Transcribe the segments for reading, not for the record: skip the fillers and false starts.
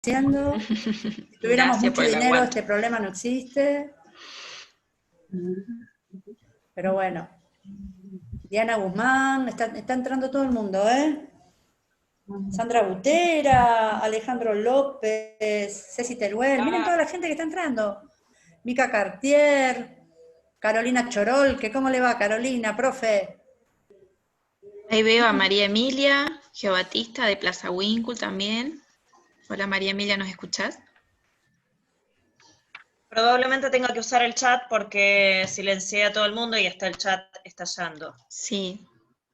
haciendo. Si tuviéramos Gracias mucho por el dinero, aguante. este problema no existe. Pero bueno, Diana Guzmán, está entrando todo el mundo, ¿eh? Sandra Butera, Alejandro López, Ceci Teruel, miren toda la gente que está entrando. Mica Cartier, Carolina Chorol, que cómo le va Carolina, profe. Ahí veo a María Emilia, Geobatista de Plaza Winkle también. Hola María Emilia, ¿nos escuchás? Probablemente tenga que usar el chat porque silencié a todo el mundo y está el chat estallando. Sí.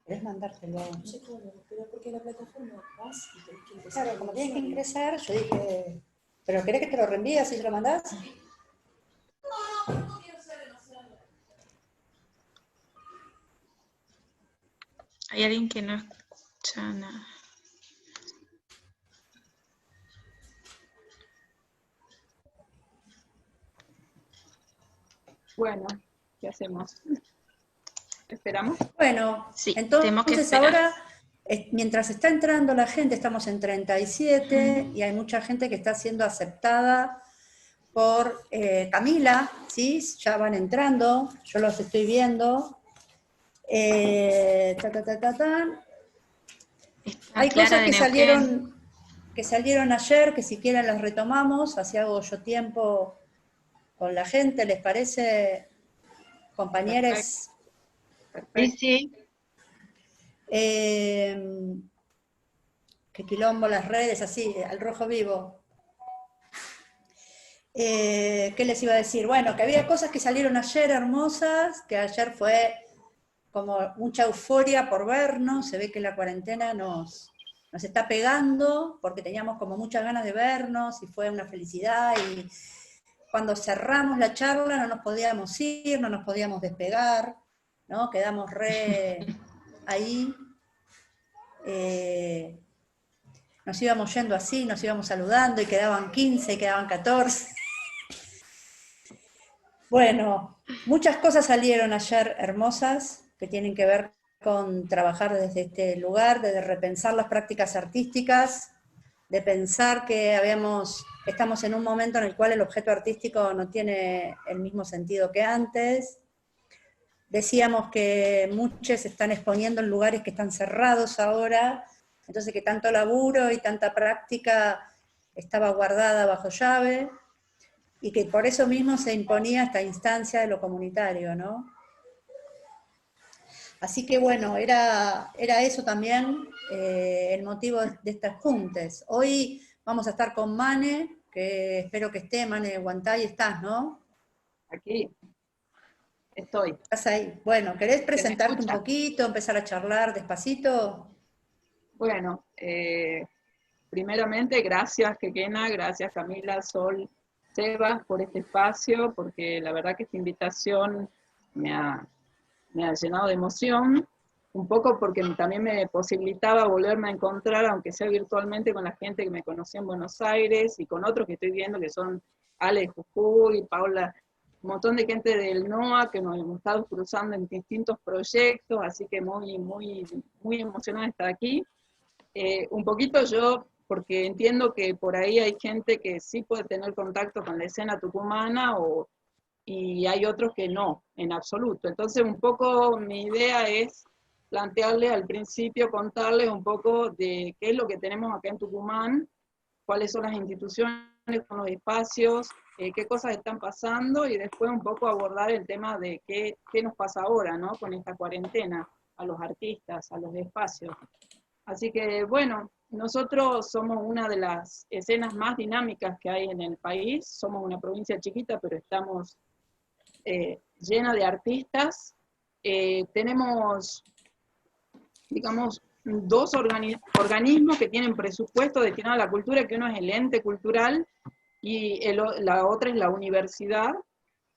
¿Querés mandártelo? No sé cómo, pero porque la plataforma vas y tenés que ingresar. Claro, como tienes que ingresar, yo dije, ¿pero querés que te lo reenvíe así se lo mandás? Hay alguien que no escucha nada. Bueno, ¿qué hacemos? ¿Esperamos? Bueno, Sí, tenemos que entonces esperar. ahora, mientras está entrando la gente, estamos en 37 y hay mucha gente que está siendo aceptada por Camila, ¿sí? Ya van entrando, yo los estoy viendo. Ta, ta, ta, ta, ta. Está Hay Clara cosas de Neuquén. que salieron ayer, que si quieren las retomamos, así hago yo tiempo con la gente, ¿les parece, compañeros? Perfecto. Sí. Que quilombo las redes, así, al rojo vivo. ¿Qué les iba a decir? Bueno, que había cosas que salieron ayer hermosas, que ayer fue como mucha euforia por vernos, se ve que la cuarentena nos está pegando, porque teníamos como muchas ganas de vernos, y fue una felicidad, y cuando cerramos la charla no nos podíamos ir, no nos podíamos despegar, ¿no? Quedamos re ahí, nos íbamos yendo así, nos íbamos saludando, y quedaban 15, y quedaban 14. Bueno, muchas cosas salieron ayer hermosas, que tienen que ver con trabajar desde este lugar, de repensar las prácticas artísticas, de pensar que estamos en un momento en el cual el objeto artístico no tiene el mismo sentido que antes. Decíamos que muchos se están exponiendo en lugares que están cerrados ahora, entonces que tanto laburo y tanta práctica estaba guardada bajo llave, y que por eso mismo se imponía esta instancia de lo comunitario, ¿no? Así que bueno, era eso también el motivo de estas juntes. Hoy vamos a estar con Mane, que espero que esté, Mane Guantay, estás, ¿no? Aquí estoy. ¿Estás ahí? Bueno, ¿querés ¿Se me presentarte un escucha? poquito, empezar a charlar despacito? Bueno, primeramente, gracias, Kekena, gracias, Camila, Sol, Sebas, por este espacio, porque la verdad que esta invitación me ha, me ha llenado de emoción, un poco porque también me posibilitaba volverme a encontrar, aunque sea virtualmente, con la gente que me conocí en Buenos Aires y con otros que estoy viendo, que son Ale de Jujuy, Paula, un montón de gente del NOA que nos hemos estado cruzando en distintos proyectos, así que muy emocionada de estar aquí. Un poquito yo, porque entiendo que por ahí hay gente que sí puede tener contacto con la escena tucumana y hay otros que no, en absoluto. Entonces un poco mi idea es plantearles al principio, contarles un poco de qué es lo que tenemos acá en Tucumán, cuáles son las instituciones, son los espacios, qué cosas están pasando y después un poco abordar el tema de qué nos pasa ahora, ¿no? Con esta cuarentena, a los artistas, a los espacios. Así que bueno, nosotros somos una de las escenas más dinámicas que hay en el país, somos una provincia chiquita, pero estamos llena de artistas. Tenemos, digamos, dos organismos que tienen presupuesto destinado a la cultura, que uno es el ente cultural y la otra es la universidad.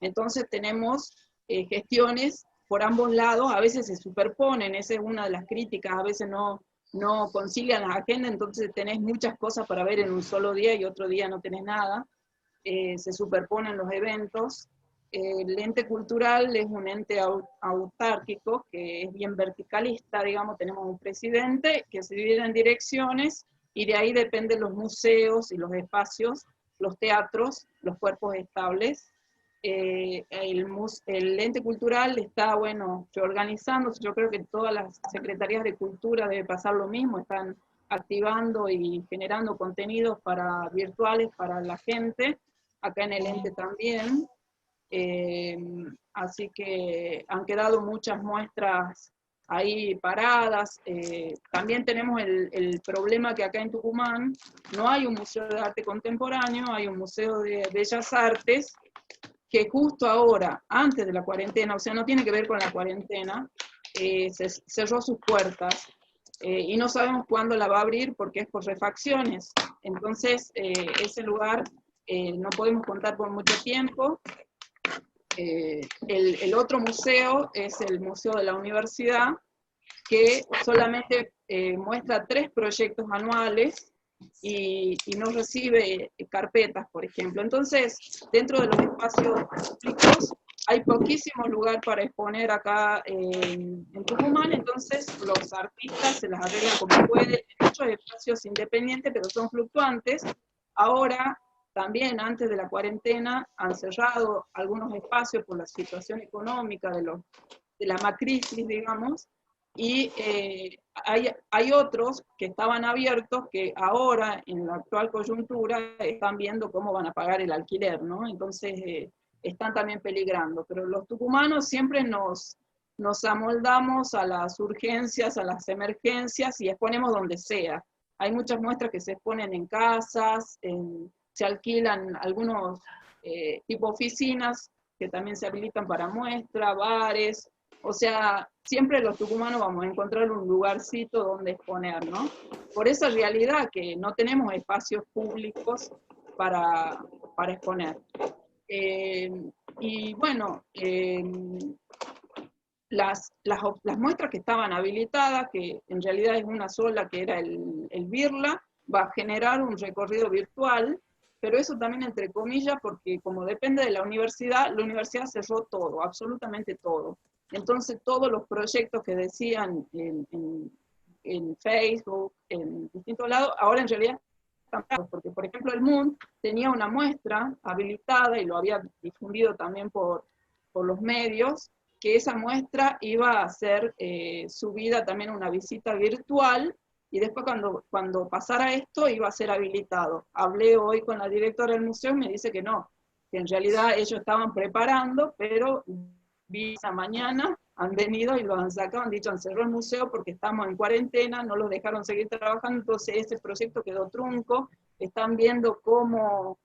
Entonces tenemos gestiones por ambos lados, a veces se superponen, esa es una de las críticas, a veces no concilian las agendas, entonces tenés muchas cosas para ver en un solo día y otro día no tenés nada, se superponen los eventos. El ente cultural es un ente autárquico que es bien verticalista, digamos, tenemos un presidente que se divide en direcciones y de ahí dependen los museos y los espacios, los teatros, los cuerpos estables. El ente cultural está, bueno, reorganizándose. Yo creo que todas las secretarías de cultura debe pasar lo mismo, están activando y generando contenidos virtuales para la gente, acá en el ente también. Así que han quedado muchas muestras ahí paradas. También tenemos el problema que acá en Tucumán no hay un museo de arte contemporáneo, hay un museo de bellas artes, que justo ahora, antes de la cuarentena, o sea, no tiene que ver con la cuarentena, cerró sus puertas, y no sabemos cuándo la va a abrir porque es por refacciones. Entonces, ese lugar no podemos contar por mucho tiempo. El otro museo es el Museo de la Universidad, que solamente muestra 3 proyectos anuales y no recibe carpetas, por ejemplo. Entonces, dentro de los espacios públicos hay poquísimo lugar para exponer acá en Tucumán, entonces los artistas se las arreglan como pueden, en muchos espacios independientes, pero son fluctuantes. Ahora, también antes de la cuarentena, han cerrado algunos espacios por la situación económica de la macrisis, digamos, y hay otros que estaban abiertos que ahora, en la actual coyuntura, están viendo cómo van a pagar el alquiler, ¿no? Entonces están también peligrando. Pero los tucumanos siempre nos amoldamos a las urgencias, a las emergencias, y exponemos donde sea. Hay muchas muestras que se exponen en casas, se alquilan algunos tipo oficinas, que también se habilitan para muestra, bares. O sea, siempre los tucumanos vamos a encontrar un lugarcito donde exponer, ¿no? Por esa realidad que no tenemos espacios públicos para exponer. Y bueno, las muestras que estaban habilitadas, que en realidad es una sola, que era el Birla, va a generar un recorrido virtual, pero eso también entre comillas, porque como depende de la universidad cerró todo, absolutamente todo. Entonces todos los proyectos que decían en Facebook, en distintos lados, ahora en realidad están parados, porque por ejemplo el MUN tenía una muestra habilitada, y lo había difundido también por los medios, que esa muestra iba a ser subida también a una visita virtual, y después cuando pasara esto iba a ser habilitado. Hablé hoy con la directora del museo y me dice que no, que en realidad ellos estaban preparando, pero esa mañana han venido y lo han sacado, han dicho, han cerrado el museo porque estamos en cuarentena, no los dejaron seguir trabajando, entonces ese proyecto quedó trunco. Están viendo cómo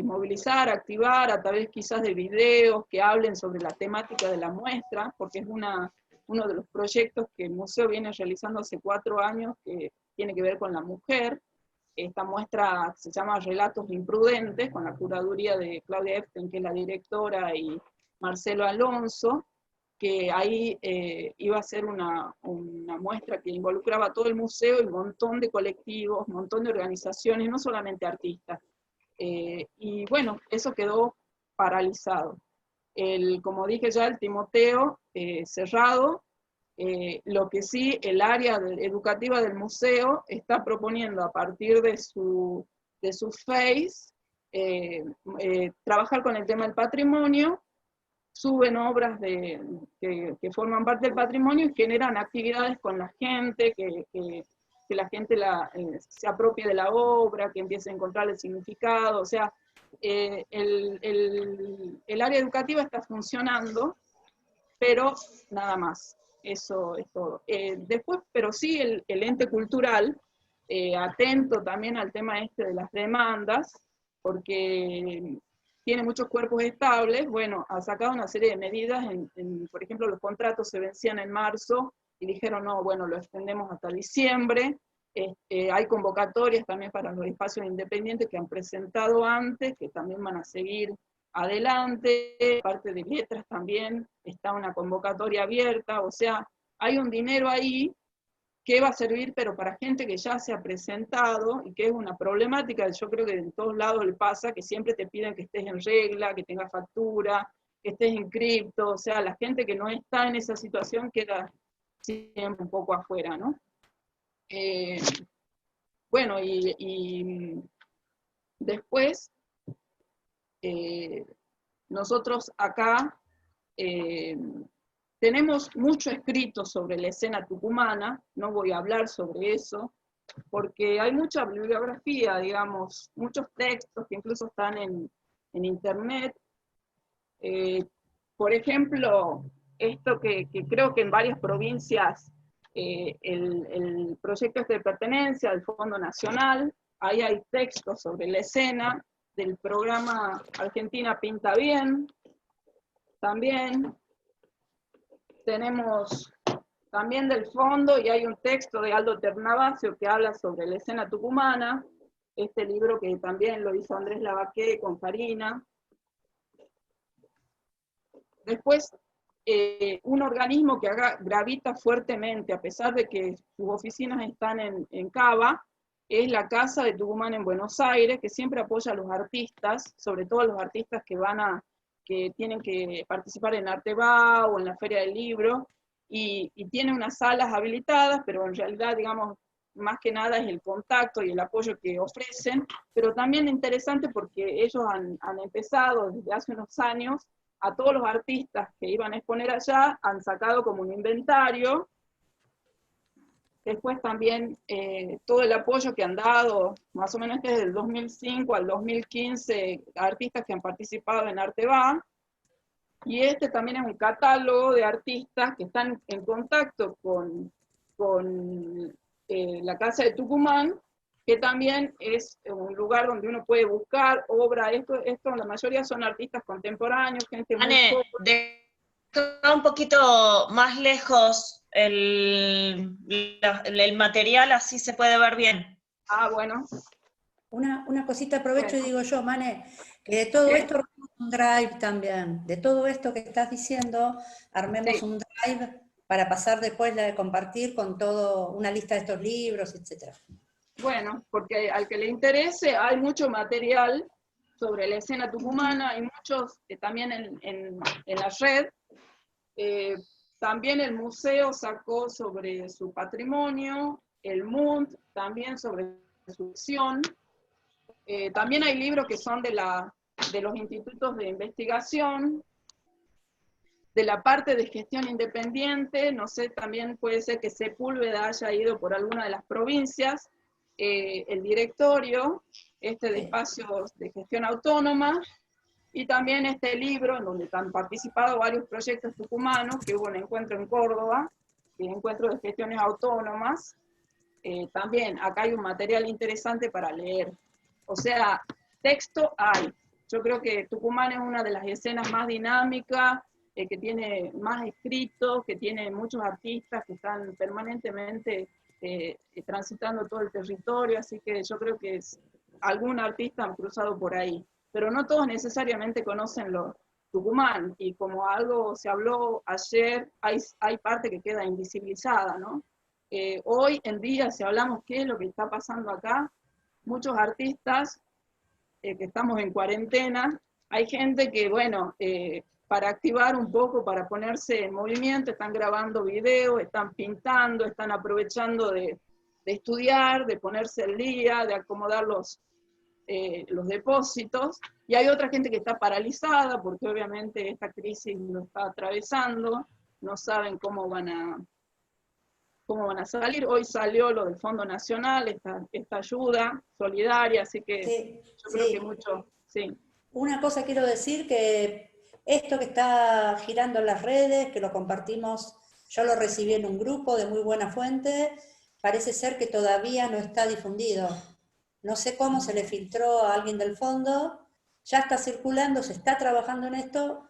movilizar, activar a través quizás de videos que hablen sobre la temática de la muestra, porque es uno de los proyectos que el museo viene realizando hace 4 años, que tiene que ver con la mujer. Esta muestra se llama Relatos Imprudentes, con la curaduría de Claudia Eften, que es la directora, y Marcelo Alonso, que ahí iba a ser una muestra que involucraba a todo el museo y un montón de colectivos, un montón de organizaciones, no solamente artistas. Y bueno, eso quedó paralizado. Como dije ya, el Timoteo cerrado. Lo que sí, el área educativa del museo está proponiendo a partir de su Face trabajar con el tema del patrimonio. Suben obras que forman parte del patrimonio y generan actividades con la gente, que la gente se apropie de la obra, que empiece a encontrar el significado. O sea, el área educativa está funcionando, pero nada más. Eso es todo. Después, pero sí, el ente cultural, atento también al tema de las demandas, porque tiene muchos cuerpos estables. Bueno, ha sacado una serie de medidas, por ejemplo, los contratos se vencían en marzo, y dijeron, no, bueno, lo extendemos hasta diciembre. Hay convocatorias también para los espacios independientes que han presentado antes, que también van a seguir adelante. Parte de letras también está una convocatoria abierta. O sea, hay un dinero ahí que va a servir, pero para gente que ya se ha presentado, y que es una problemática. Yo creo que en todos lados le pasa, que siempre te piden que estés en regla, que tengas factura, que estés inscripto. O sea, la gente que no está en esa situación queda siempre un poco afuera, ¿no? Bueno, y después, nosotros acá tenemos mucho escrito sobre la escena tucumana, no voy a hablar sobre eso, porque hay mucha bibliografía, digamos, muchos textos que incluso están en internet. Por ejemplo, esto que creo que en varias provincias el proyecto este de pertenencia al Fondo Nacional, ahí hay textos sobre la escena del programa Argentina Pinta Bien. También tenemos también del fondo, y hay un texto de Aldo Ternavasio que habla sobre la escena tucumana, este libro que también lo hizo Andrés Lavaqué con Farina. Después, un organismo que gravita fuertemente, a pesar de que sus oficinas están en Cava, es la Casa de Tucumán en Buenos Aires, que siempre apoya a los artistas, sobre todo a los artistas que tienen que participar en Arteba o en la Feria del Libro, y tiene unas salas habilitadas, pero en realidad, digamos, más que nada es el contacto y el apoyo que ofrecen, pero también interesante porque ellos han empezado desde hace unos años, a todos los artistas que iban a exponer allá, han sacado como un inventario. Después también todo el apoyo que han dado, más o menos desde el 2005 al 2015, artistas que han participado en Arteba. Y este también es un catálogo de artistas que están en contacto con la Casa de Tucumán, que también es un lugar donde uno puede buscar obra. Esto la mayoría son artistas contemporáneos, gente muy Ane, joven. deja un poquito más lejos el material, así se puede ver bien. Ah, bueno. Una cosita aprovecho Bueno. y digo yo, Mane, que de todo ¿Qué? esto armemos un drive también. De todo esto que estás diciendo, armemos Sí. un drive para pasar después de compartir con todo una lista de estos libros, etc. Bueno, porque al que le interese, hay mucho material sobre la escena tucumana, hay muchos también en la red. También el museo sacó sobre su patrimonio, el MUND también sobre su acción. También hay libros que son de los institutos de investigación, de la parte de gestión independiente. No sé, también puede ser que Sepúlveda haya ido por alguna de las provincias, el directorio de espacios de gestión autónoma, y también este libro en donde han participado varios proyectos tucumanos, que hubo un encuentro en Córdoba, el encuentro de gestiones autónomas. También acá hay un material interesante para leer. O sea, texto hay. Yo creo que Tucumán es una de las escenas más dinámicas, que tiene más escritos, que tiene muchos artistas que están permanentemente transitando todo el territorio, así que yo creo que algún artista han cruzado por ahí, pero no todos necesariamente conocen Tucumán, y como algo se habló ayer, hay parte que queda invisibilizada, ¿no? Hoy en día, si hablamos qué es lo que está pasando acá, muchos artistas que estamos en cuarentena, hay gente que, bueno, para activar un poco, para ponerse en movimiento, están grabando videos, están pintando, están aprovechando de estudiar, de ponerse al día, de acomodar los depósitos, y hay otra gente que está paralizada, porque obviamente esta crisis lo está atravesando, no saben cómo van a salir. Hoy salió lo del Fondo Nacional, esta ayuda solidaria, así que Sí, yo creo que mucho, sí. Una cosa quiero decir, que esto que está girando en las redes, que lo compartimos, yo lo recibí en un grupo de muy buena fuente, parece ser que todavía no está difundido. No sé cómo se le filtró a alguien del fondo, ya está circulando, se está trabajando en esto,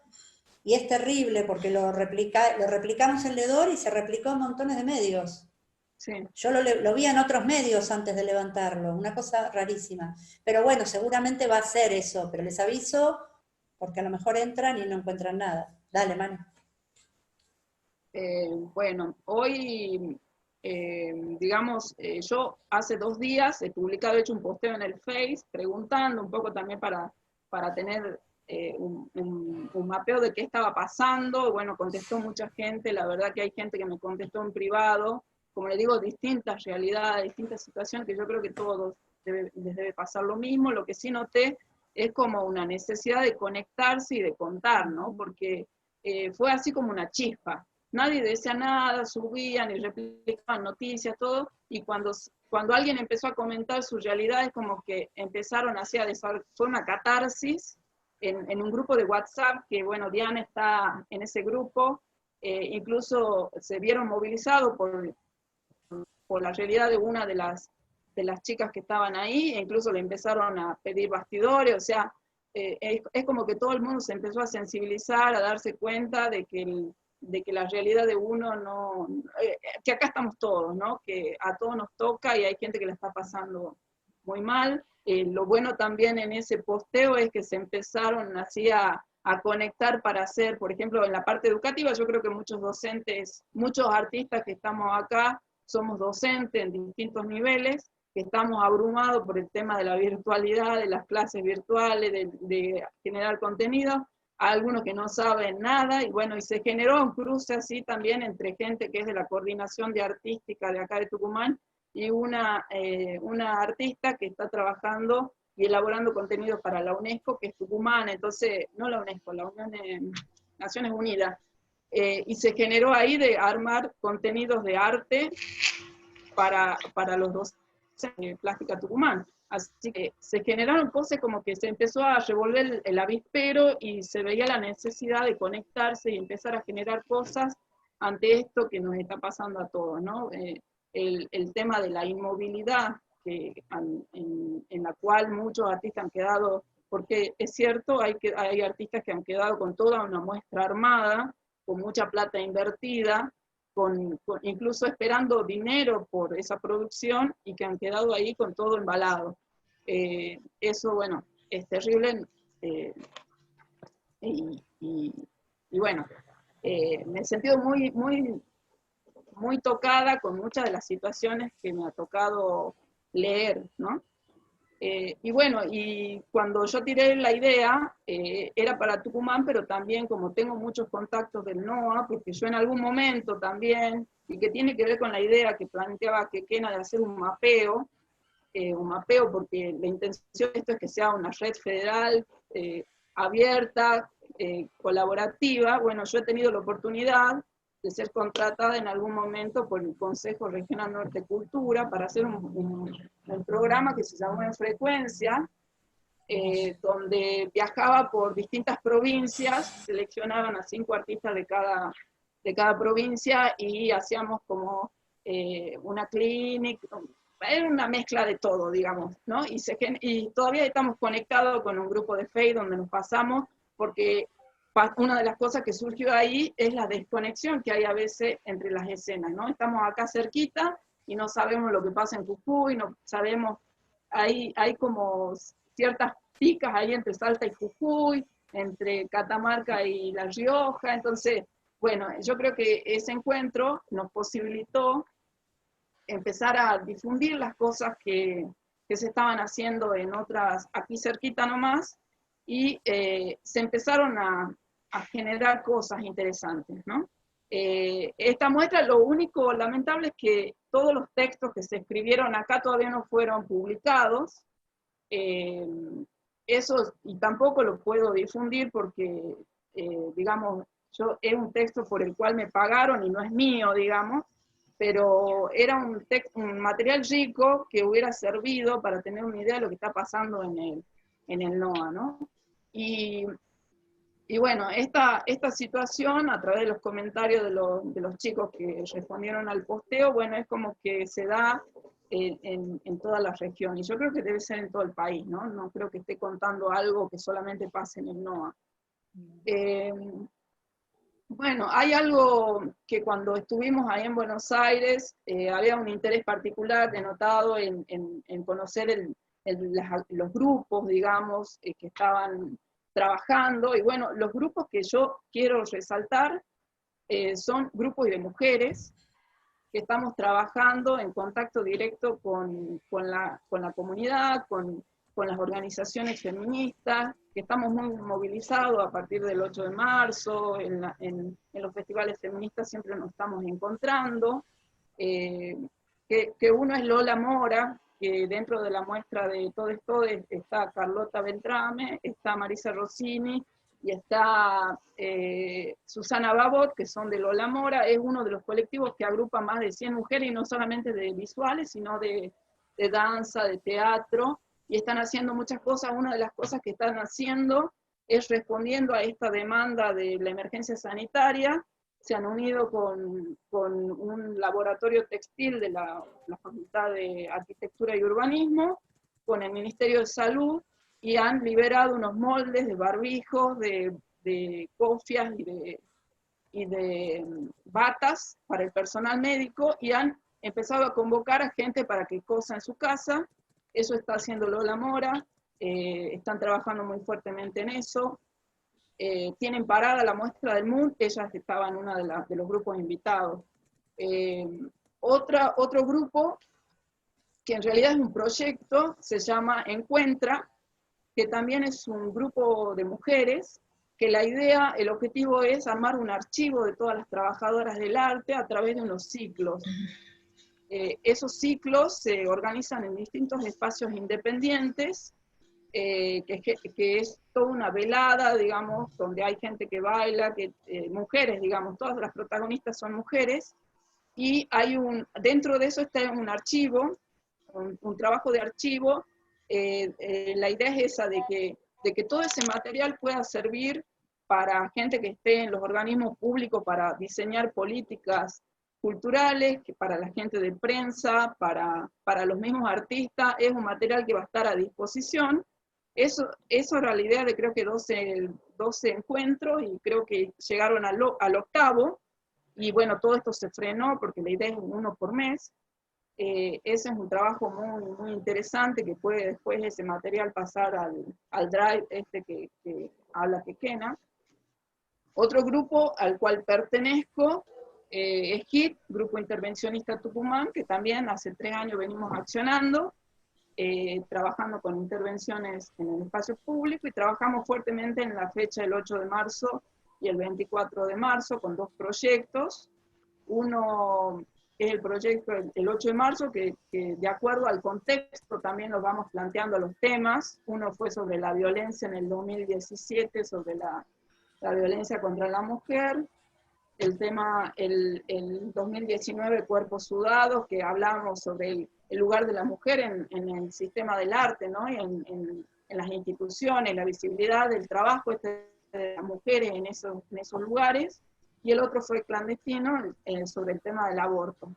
y es terrible porque lo replicamos en Ledor y se replicó en montones de medios. Sí. Yo lo vi en otros medios antes de levantarlo, una cosa rarísima. Pero bueno, seguramente va a ser eso, pero les aviso porque a lo mejor entran y no encuentran nada. Dale, Manu. Bueno, hoy, digamos, yo hace 2 días he publicado, he hecho un posteo en el Face, preguntando un poco también para tener un mapeo de qué estaba pasando. Bueno, contestó mucha gente, la verdad que hay gente que me contestó en privado, como le digo, distintas realidades, distintas situaciones, que yo creo que todos les debe pasar lo mismo. Lo que sí noté es como una necesidad de conectarse y de contar, ¿no? Porque fue así como una chispa. Nadie decía nada, subían y replicaban noticias, todo, y cuando alguien empezó a comentar su realidad, es como que empezaron así a desarrollar, fue una catarsis en un grupo de WhatsApp, que bueno, Diana está en ese grupo, incluso se vieron movilizados por la realidad de una de las chicas que estaban ahí, e incluso le empezaron a pedir bastidores, o sea, es como que todo el mundo se empezó a sensibilizar, a darse cuenta de que la realidad de uno no, que acá estamos todos, ¿no? Que a todos nos toca y hay gente que la está pasando muy mal. Lo bueno también en ese posteo es que se empezaron así a conectar para hacer, por ejemplo, en la parte educativa, yo creo que muchos docentes, muchos artistas que estamos acá, somos docentes en distintos niveles, que estamos abrumados por el tema de la virtualidad, de las clases virtuales, de generar contenido, a algunos que no saben nada, y bueno, y se generó un cruce así también entre gente que es de la coordinación de artística de acá de Tucumán, y una artista que está trabajando y elaborando contenidos para la UNESCO, que es tucumana, entonces, no la UNESCO, la Naciones Unidas, y se generó ahí de armar contenidos de arte para los docentes de Plástica Tucumán. Así que se generaron cosas como que se empezó a revolver el avispero y se veía la necesidad de conectarse y empezar a generar cosas ante esto que nos está pasando a todos, ¿no? El tema de la inmovilidad, en la cual muchos artistas han quedado, porque es cierto, hay artistas que han quedado con toda una muestra armada, con mucha plata invertida, incluso esperando dinero por esa producción, y que han quedado ahí con todo embalado. Eso, bueno, es terrible, y bueno, me he sentido muy, muy, muy tocada con muchas de las situaciones que me ha tocado leer, ¿no? Y bueno, y cuando yo tiré la idea, era para Tucumán, pero también como tengo muchos contactos del NOA, porque yo en algún momento también, y que tiene que ver con la idea que planteaba Quequena de hacer un mapeo, porque la intención de esto es que sea una red federal abierta, colaborativa. Bueno, yo he tenido la oportunidad de ser contratada en algún momento por el Consejo Regional Norte Cultura para hacer un programa que se llamó En Frecuencia, donde viajaba por distintas provincias, seleccionaban a 5 artistas de cada provincia y hacíamos como una clínica, era una mezcla de todo, digamos, ¿no? Y todavía estamos conectados con un grupo de Facebook donde nos pasamos, porque una de las cosas que surgió ahí es la desconexión que hay a veces entre las escenas, ¿no? Estamos acá cerquita y no sabemos lo que pasa en Jujuy, no sabemos, hay como ciertas picas ahí entre Salta y Jujuy, entre Catamarca y La Rioja, entonces, bueno, yo creo que ese encuentro nos posibilitó empezar a difundir las cosas que se estaban haciendo en otras, aquí cerquita nomás, y se empezaron a generar cosas interesantes, ¿no? Esta muestra, lo único lamentable es que todos los textos que se escribieron acá todavía no fueron publicados, eso, y tampoco lo puedo difundir porque, digamos, es un texto por el cual me pagaron y no es mío, digamos, pero era un material rico que hubiera servido para tener una idea de lo que está pasando en el NOA, ¿no? Y bueno, esta situación, a través de los comentarios de los chicos que respondieron al posteo, bueno, es como que se da en toda la región, y yo creo que debe ser en todo el país, ¿no? No creo que esté contando algo que solamente pase en el NOA. Bueno, hay algo que cuando estuvimos ahí en Buenos Aires, había un interés particular denotado en conocer los grupos, digamos, que estaban trabajando, y bueno, los grupos que yo quiero resaltar son grupos de mujeres que estamos trabajando en contacto directo con la comunidad, con las organizaciones feministas, que estamos muy movilizados a partir del 8 de marzo, en los festivales feministas siempre nos estamos encontrando, que uno es Lola Mora, que dentro de la muestra de Todes Todes está Carlota Beltrame, está Marisa Rossini, y está Susana Babot, que son de Lola Mora. Es uno de los colectivos que agrupa más de 100 mujeres, y no solamente de visuales, sino de danza, de teatro, y están haciendo muchas cosas. Una de las cosas que están haciendo es respondiendo a esta demanda de la emergencia sanitaria. Se han unido con un laboratorio textil de la Facultad de Arquitectura y Urbanismo, con el Ministerio de Salud, y han liberado unos moldes de barbijos, de cofias y de batas para el personal médico, y han empezado a convocar a gente para que cosa en su casa. Eso está haciendo Lola Mora, están trabajando muy fuertemente en eso. Tienen parada la muestra del MUN, ellas estaban en uno de los grupos invitados. Otro grupo, que en realidad es un proyecto, se llama Encuentra, que también es un grupo de mujeres, que la idea, el objetivo es armar un archivo de todas las trabajadoras del arte a través de unos ciclos. Esos ciclos se organizan en distintos espacios independientes, que es toda una velada, digamos, donde hay gente que baila, mujeres, digamos, todas las protagonistas son mujeres, y dentro de eso está un archivo, un trabajo de archivo. La idea es esa, de que todo ese material pueda servir para gente que esté en los organismos públicos, para diseñar políticas culturales, que para la gente de prensa, para los mismos artistas. Es un material que va a estar a disposición. Eso era la idea de, creo que 12 encuentros, y creo que llegaron al 8º, y bueno, todo esto se frenó porque la idea es uno por mes. Ese es un trabajo muy, muy interesante, que puede después ese material pasar al drive que habla Quequena. Otro grupo al cual pertenezco es HIT, Grupo Intervencionista Tucumán, que también hace 3 años venimos accionando, trabajando con intervenciones en el espacio público, y trabajamos fuertemente en la fecha del 8 de marzo y el 24 de marzo con 2 proyectos. Uno es el proyecto el 8 de marzo, que de acuerdo al contexto también nos vamos planteando los temas. Uno fue sobre la violencia en el 2017, sobre la violencia contra la mujer. El tema, el 2019, Cuerpos Sudados, que hablábamos sobre el lugar de la mujer en el sistema del arte, ¿no? Y en las instituciones, la visibilidad del trabajo de las mujeres en esos lugares. Y el otro fue Clandestino, sobre el tema del aborto,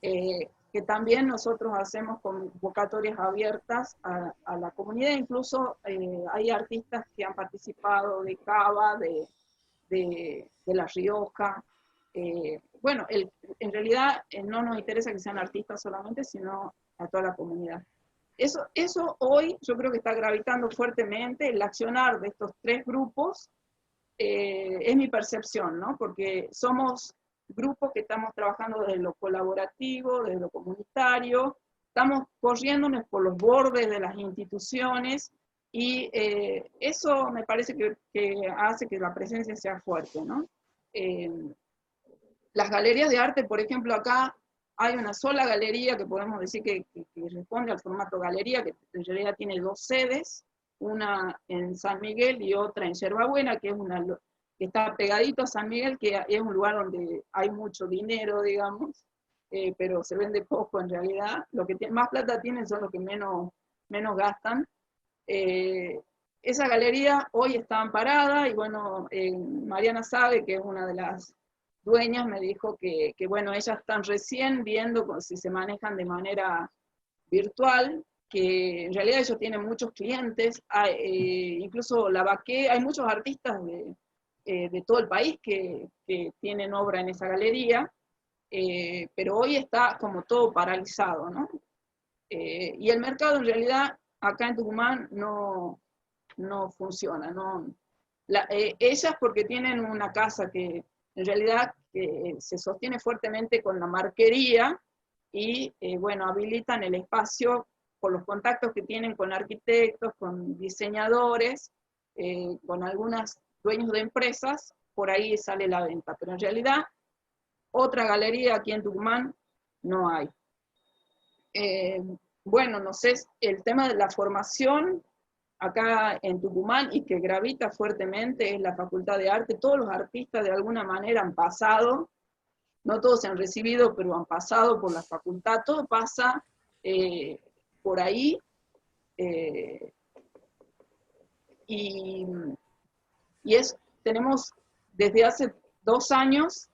que también nosotros hacemos convocatorias abiertas a la comunidad. Incluso hay artistas que han participado de Cava, de La Rioja. Bueno, en realidad no nos interesa que sean artistas solamente, sino a toda la comunidad. Eso hoy yo creo que está gravitando fuertemente. El accionar de estos 3 grupos es mi percepción, ¿no? Porque somos grupos que estamos trabajando desde lo colaborativo, desde lo comunitario, estamos corriéndonos por los bordes de las instituciones, y eso me parece que hace que la presencia sea fuerte, ¿no? Las galerías de arte, por ejemplo, acá hay una sola galería que podemos decir que responde al formato galería, que en realidad tiene 2 sedes, una en San Miguel y otra en Yerbabuena, que está pegadito a San Miguel, que es un lugar donde hay mucho dinero, digamos, pero se vende poco en realidad. Los que más plata tienen son los que menos gastan. Esa galería hoy está amparada, y bueno, Mariana sabe, que es una de las dueñas, me dijo que bueno, ellas están recién viendo si se manejan de manera virtual, que en realidad ellos tienen muchos clientes, incluso hay muchos artistas de todo el país que tienen obra en esa galería, pero hoy está como todo paralizado, ¿no? Y el mercado en realidad acá en Tucumán no funciona, ¿no? Ellas porque tienen una casa que en realidad se sostiene fuertemente con la marquería, y bueno, habilitan el espacio por los contactos que tienen con arquitectos, con diseñadores, con algunos dueños de empresas. Por ahí sale la venta, pero en realidad otra galería aquí en Tucumán no hay. Bueno, no sé, el tema de la formación acá en Tucumán y que gravita fuertemente es la Facultad de Arte. Todos los artistas de alguna manera han pasado, no todos se han recibido, pero han pasado por la facultad, todo pasa por ahí. Y tenemos desde hace 2 años,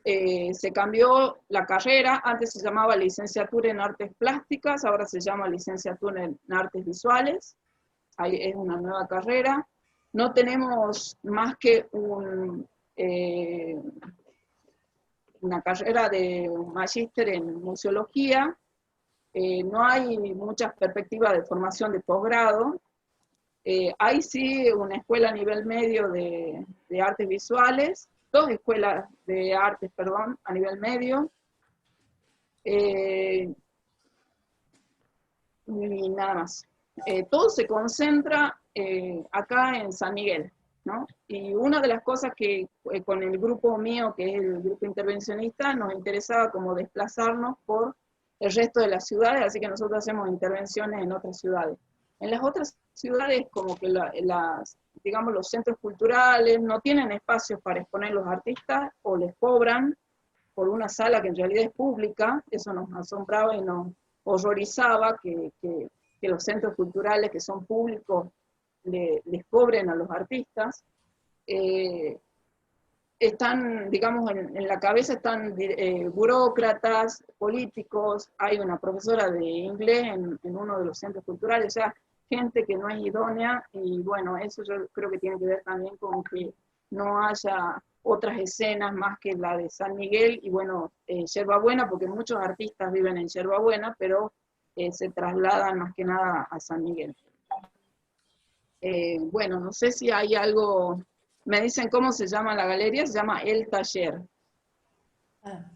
se cambió la carrera, antes se llamaba licenciatura en artes plásticas, ahora se llama licenciatura en artes visuales, ahí es una nueva carrera. No tenemos más que una carrera de magíster en museología, no hay muchas perspectivas de formación de posgrado. Hay sí una escuela a nivel medio de artes visuales, 2 escuelas de artes, perdón, a nivel medio. Y nada más. Todo se concentra acá en San Miguel, ¿no? Y una de las cosas que con el grupo mío, que es el grupo intervencionista, nos interesaba como desplazarnos por el resto de las ciudades, así que nosotros hacemos intervenciones en otras ciudades. En las otras ciudades, como que digamos, los centros culturales no tienen espacios para exponer los artistas, o les cobran por una sala que en realidad es pública. Eso nos asombraba y nos horrorizaba que los centros culturales que son públicos les cobren a los artistas. Están, digamos, en la cabeza están burócratas, políticos, hay una profesora de inglés en uno de los centros culturales, o sea, gente que no es idónea, y bueno, eso yo creo que tiene que ver también con que no haya otras escenas más que la de San Miguel, y bueno, Yerbabuena, porque muchos artistas viven en Yerbabuena, pero se trasladan más que nada a San Miguel. Bueno, no sé si hay algo. Me dicen cómo se llama la galería, se llama El Taller. Ah,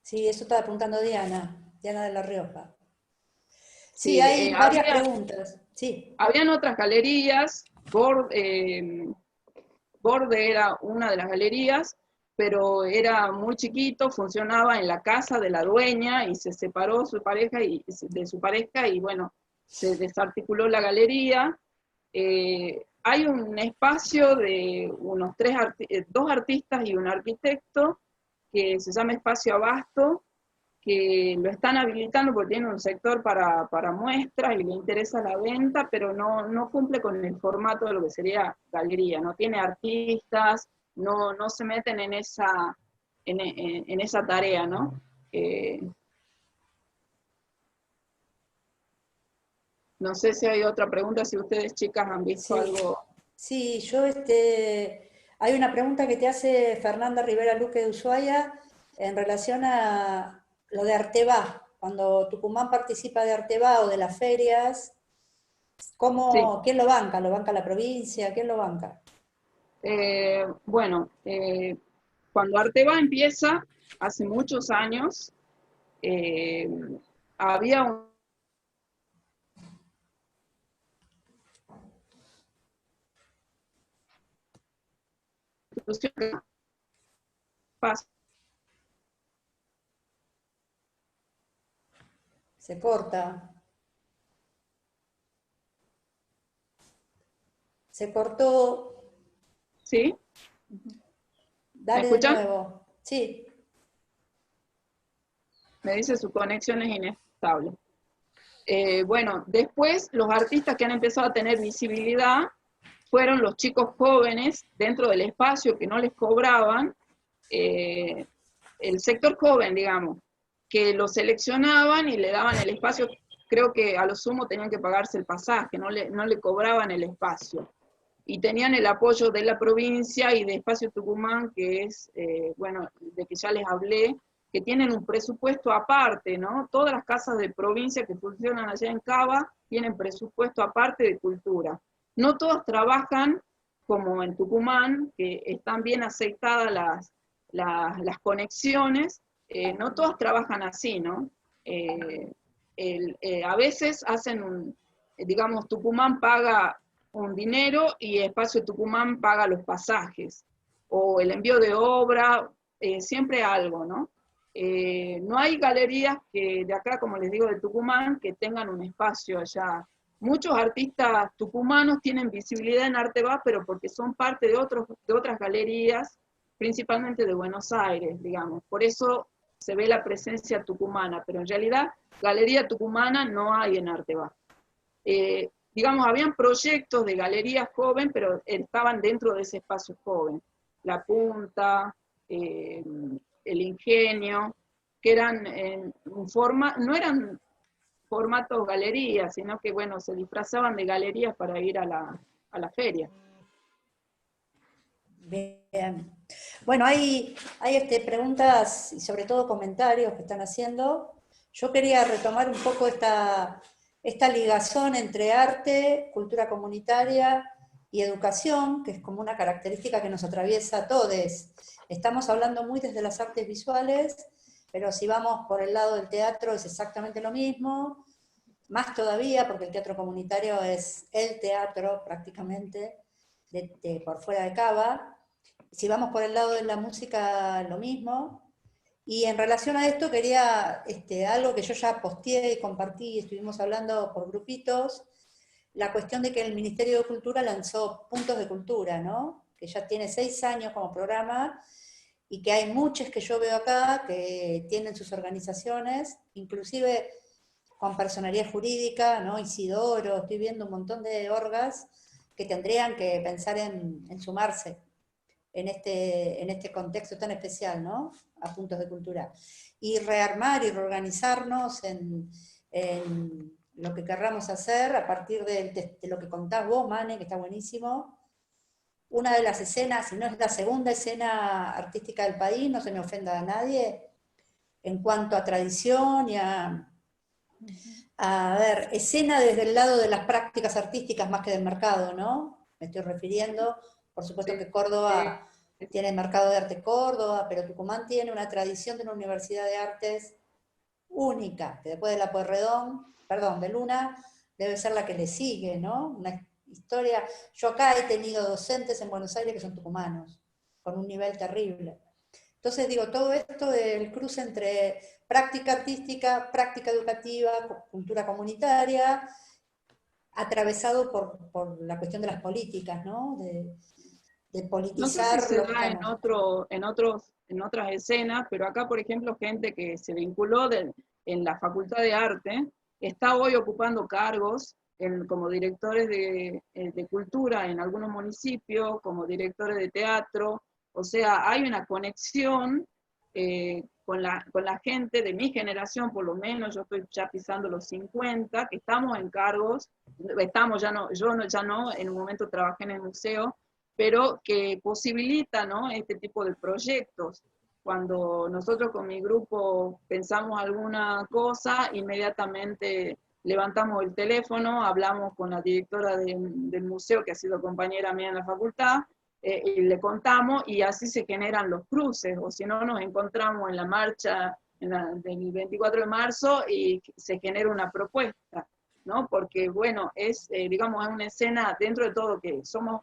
sí, eso estaba apuntando Diana de La Rioja. Sí, hay varias preguntas. Sí. Habían otras galerías, Borde era una de las galerías, pero era muy chiquito, funcionaba en la casa de la dueña y se separó de su pareja y bueno, se desarticuló la galería. Hay un espacio de unos 2 artistas y un arquitecto que se llama Espacio Abasto, que lo están habilitando porque tiene un sector para muestras y le interesa la venta, pero no cumple con el formato de lo que sería galería, no tiene artistas, no se meten en esa tarea, ¿no? No sé si hay otra pregunta, si ustedes chicas han visto algo. Sí, hay una pregunta que te hace Fernanda Rivera Luque de Ushuaia en relación a lo de Arteba. Cuando Tucumán participa de Arteba o de las ferias, ¿quién lo banca? ¿Lo banca la provincia? ¿Quién lo banca? Bueno, cuando Arteba empieza, hace muchos años, había un Se corta. Se cortó. ¿Sí? Dale ¿Me escuchan? de nuevo. Sí. Me dice su conexión es inestable. Bueno, después los artistas que han empezado a tener visibilidad fueron los chicos jóvenes dentro del espacio que no les cobraban, el sector joven, digamos, que lo seleccionaban y le daban el espacio. Creo que a lo sumo tenían que pagarse el pasaje, no le cobraban el espacio. Y tenían el apoyo de la provincia y de Espacio Tucumán, que es, bueno, de que ya les hablé, que tienen un presupuesto aparte, ¿no? Todas las casas de provincia que funcionan allá en Cava tienen presupuesto aparte de cultura. No todas trabajan como en Tucumán, que están bien aceitadas las conexiones, no todas trabajan así, ¿no? A veces hacen digamos, Tucumán paga un dinero y Espacio Tucumán paga los pasajes, o el envío de obra, siempre algo, ¿no? no hay galerías que de acá, como les digo, de Tucumán, que tengan un espacio allá. Muchos artistas tucumanos tienen visibilidad en Arteba, pero porque son parte de otras galerías, principalmente de Buenos Aires, digamos. Por eso se ve la presencia tucumana, pero en realidad galería tucumana no hay en Arteba. Digamos, habían proyectos de galerías joven, pero estaban dentro de ese espacio joven. La Punta, el Ingenio, que eran no eran formatos galerías, sino que, bueno, se disfrazaban de galerías para ir a la feria. Bien. Bueno, hay preguntas y sobre todo comentarios que están haciendo. Yo quería retomar un poco esta ligazón entre arte, cultura comunitaria y educación, que es como una característica que nos atraviesa a todos. Estamos hablando muy desde las artes visuales, pero si vamos por el lado del teatro es exactamente lo mismo, más todavía porque el teatro comunitario es el teatro prácticamente por fuera de Cava. Si vamos por el lado de la música, lo mismo. Y en relación a esto quería, algo que yo ya posteé y compartí, estuvimos hablando por grupitos, la cuestión de que el Ministerio de Cultura lanzó Puntos de Cultura, ¿no? Que ya tiene 6 años como programa, y que hay muchos que yo veo acá que tienen sus organizaciones, inclusive con personería jurídica, ¿no? Isidoro, estoy viendo un montón de orgas que tendrían que pensar en sumarse en este contexto tan especial, ¿no? A Puntos de Cultura. Y rearmar y reorganizarnos en lo que querramos hacer a partir de lo que contás vos, Mane, que está buenísimo. Una de las escenas, si no es la segunda escena artística del país, no se me ofenda a nadie, en cuanto a tradición y a ver, escena desde el lado de las prácticas artísticas más que del mercado, ¿no? Me estoy refiriendo, por supuesto que Córdoba tiene el mercado de arte Córdoba, pero Tucumán tiene una tradición de una universidad de artes única, que después de la de Luna, debe ser la que le sigue, ¿no? Una historia. Yo acá he tenido docentes en Buenos Aires que son tucumanos, con un nivel terrible. Entonces digo, todo esto del cruce entre práctica artística, práctica educativa, cultura comunitaria, atravesado por la cuestión de las políticas, ¿no? De politizar. No sé si se da en otras escenas, pero acá, por ejemplo, gente que se vinculó en la Facultad de Arte, está hoy ocupando cargos como directores de cultura en algunos municipios, como directores de teatro. O sea, hay una conexión con la gente de mi generación, por lo menos. Yo estoy ya pisando los 50, que estamos en cargos, yo ya no, en un momento trabajé en el museo, pero que posibilita, ¿no?, este tipo de proyectos. Cuando nosotros con mi grupo pensamos alguna cosa, inmediatamente levantamos el teléfono, hablamos con la directora del museo, que ha sido compañera mía en la facultad, y le contamos, y así se generan los cruces, o si no nos encontramos en la marcha del 24 de marzo y se genera una propuesta, ¿no? Porque, bueno, digamos, es una escena dentro de todo que somos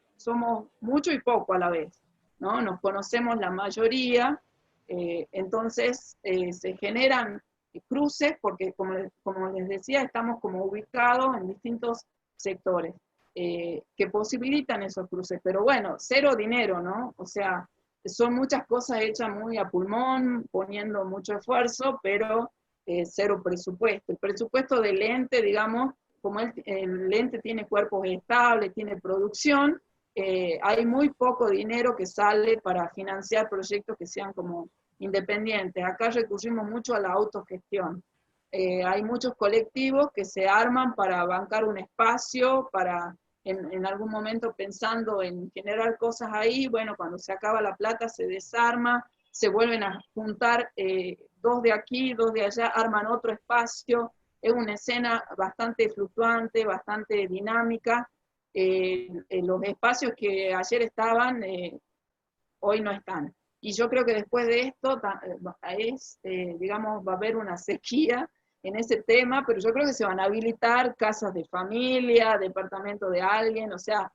mucho y poco a la vez, ¿no? Nos conocemos la mayoría, entonces se generan cruces porque, como les decía, estamos como ubicados en distintos sectores que posibilitan esos cruces, pero bueno, cero dinero, ¿no? O sea, son muchas cosas hechas muy a pulmón, poniendo mucho esfuerzo, pero cero presupuesto. El presupuesto del ente, digamos, como el ente tiene cuerpos estables, tiene producción, hay muy poco dinero que sale para financiar proyectos que sean como independientes. Acá recurrimos mucho a la autogestión. Hay muchos colectivos que se arman para bancar un espacio, para en algún momento pensando en generar cosas ahí. Bueno, cuando se acaba la plata se desarma, se vuelven a juntar 2 de aquí, 2 de allá, arman otro espacio. Es una escena bastante fluctuante, bastante dinámica. Los espacios que ayer estaban, hoy no están. Y yo creo que después de esto digamos, va a haber una sequía en ese tema, pero yo creo que se van a habilitar casas de familia, departamento de alguien, o sea,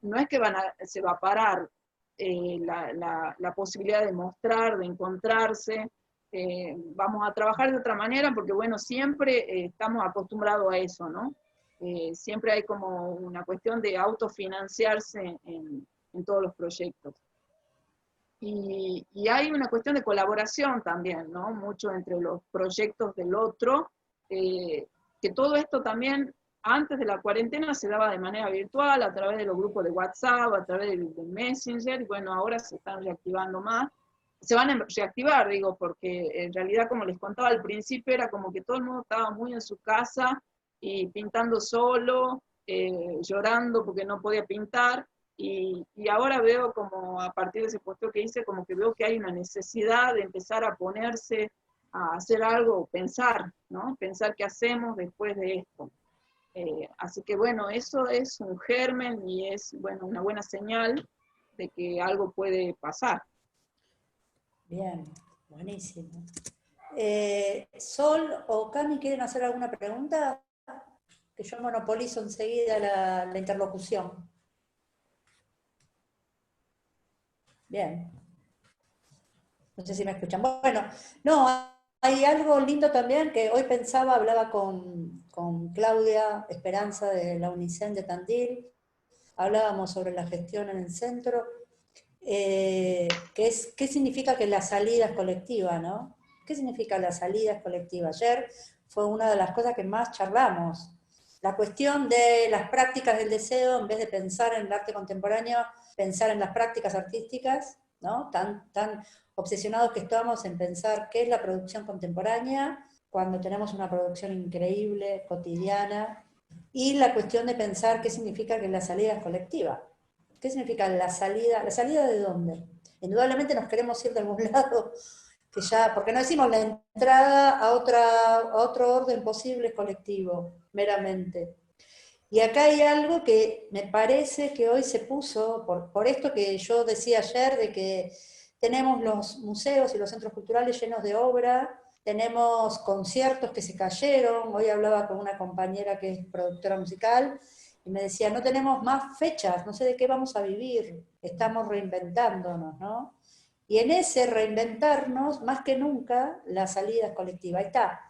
no es que se va a parar la posibilidad de mostrar, de encontrarse. vamos a trabajar de otra manera, porque bueno, siempre estamos acostumbrados a eso, ¿no? Siempre hay como una cuestión de autofinanciarse en todos los proyectos. Y hay una cuestión de colaboración también, ¿no? Mucho entre los proyectos del otro, que todo esto también antes de la cuarentena se daba de manera virtual, a través de los grupos de WhatsApp, a través del Messenger, y bueno, ahora se están reactivando más. Se van a reactivar, digo, porque en realidad, como les contaba al principio, era como que todo el mundo estaba muy en su casa y pintando solo, llorando porque no podía pintar, y ahora veo como, a partir de ese posteo que hice, como que veo que hay una necesidad de empezar a ponerse a hacer algo, pensar, ¿no? Pensar qué hacemos después de esto. Así que bueno, eso es un germen y es, bueno, una buena señal de que algo puede pasar. Bien, buenísimo. Sol o Cami, ¿quieren hacer alguna pregunta? Que yo monopolizo enseguida la interlocución. Bien. No sé si me escuchan. Bueno, no, hay algo lindo también que hoy pensaba, hablaba con Claudia Esperanza de la UNICEN de Tandil, hablábamos sobre la gestión en el centro, ¿qué significa que la salida es colectiva, ¿no? ¿Qué significa la salida es colectiva? Ayer fue una de las cosas que más charlamos. La cuestión de las prácticas del deseo, en vez de pensar en el arte contemporáneo, pensar en las prácticas artísticas, ¿no? Tan obsesionados que estamos en pensar qué es la producción contemporánea, cuando tenemos una producción increíble, cotidiana, y la cuestión de pensar qué significa que la salida es colectiva. ¿Qué significa la salida? ¿La salida de dónde? Indudablemente nos queremos ir de algún lado, que ya, porque no decimos la entrada a otro orden posible colectivo, meramente. Y acá hay algo que me parece que hoy se puso, por esto que yo decía ayer, de que tenemos los museos y los centros culturales llenos de obra, tenemos conciertos que se cayeron, hoy hablaba con una compañera que es productora musical, y me decía, no tenemos más fechas, no sé de qué vamos a vivir, estamos reinventándonos, ¿no? Y en ese reinventarnos, más que nunca, la salida es colectiva. Ahí está.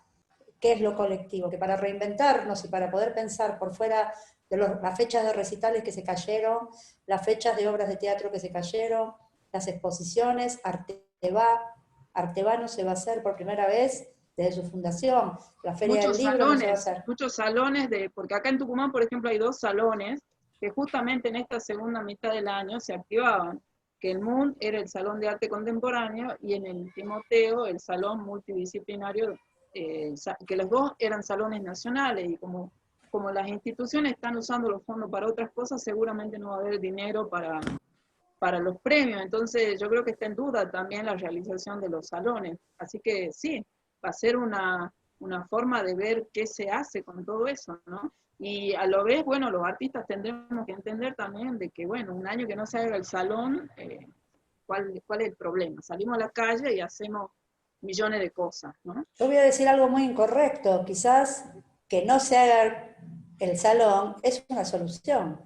¿Qué es lo colectivo? Que para reinventarnos y para poder pensar por fuera de las fechas de recitales que se cayeron, las fechas de obras de teatro que se cayeron, las exposiciones, Arteba no se va a hacer por primera vez desde su fundación, la Feria del Libro no se va a hacer. Muchos salones, porque acá en Tucumán, por ejemplo, hay 2 salones que justamente en esta segunda mitad del año se activaban, que el MUN era el Salón de Arte Contemporáneo y en el Timoteo el Salón Multidisciplinario, que los 2 eran salones nacionales, y como las instituciones están usando los fondos para otras cosas, seguramente no va a haber dinero para los premios, entonces yo creo que está en duda también la realización de los salones, así que sí, va a ser una forma de ver qué se hace con todo eso, ¿no? Y a lo vez, bueno, los artistas tendremos que entender también de que, bueno, un año que no se haga el salón, ¿cuál es el problema? Salimos a la calle y hacemos millones de cosas, ¿no? Yo voy a decir algo muy incorrecto, quizás que no se haga el salón es una solución,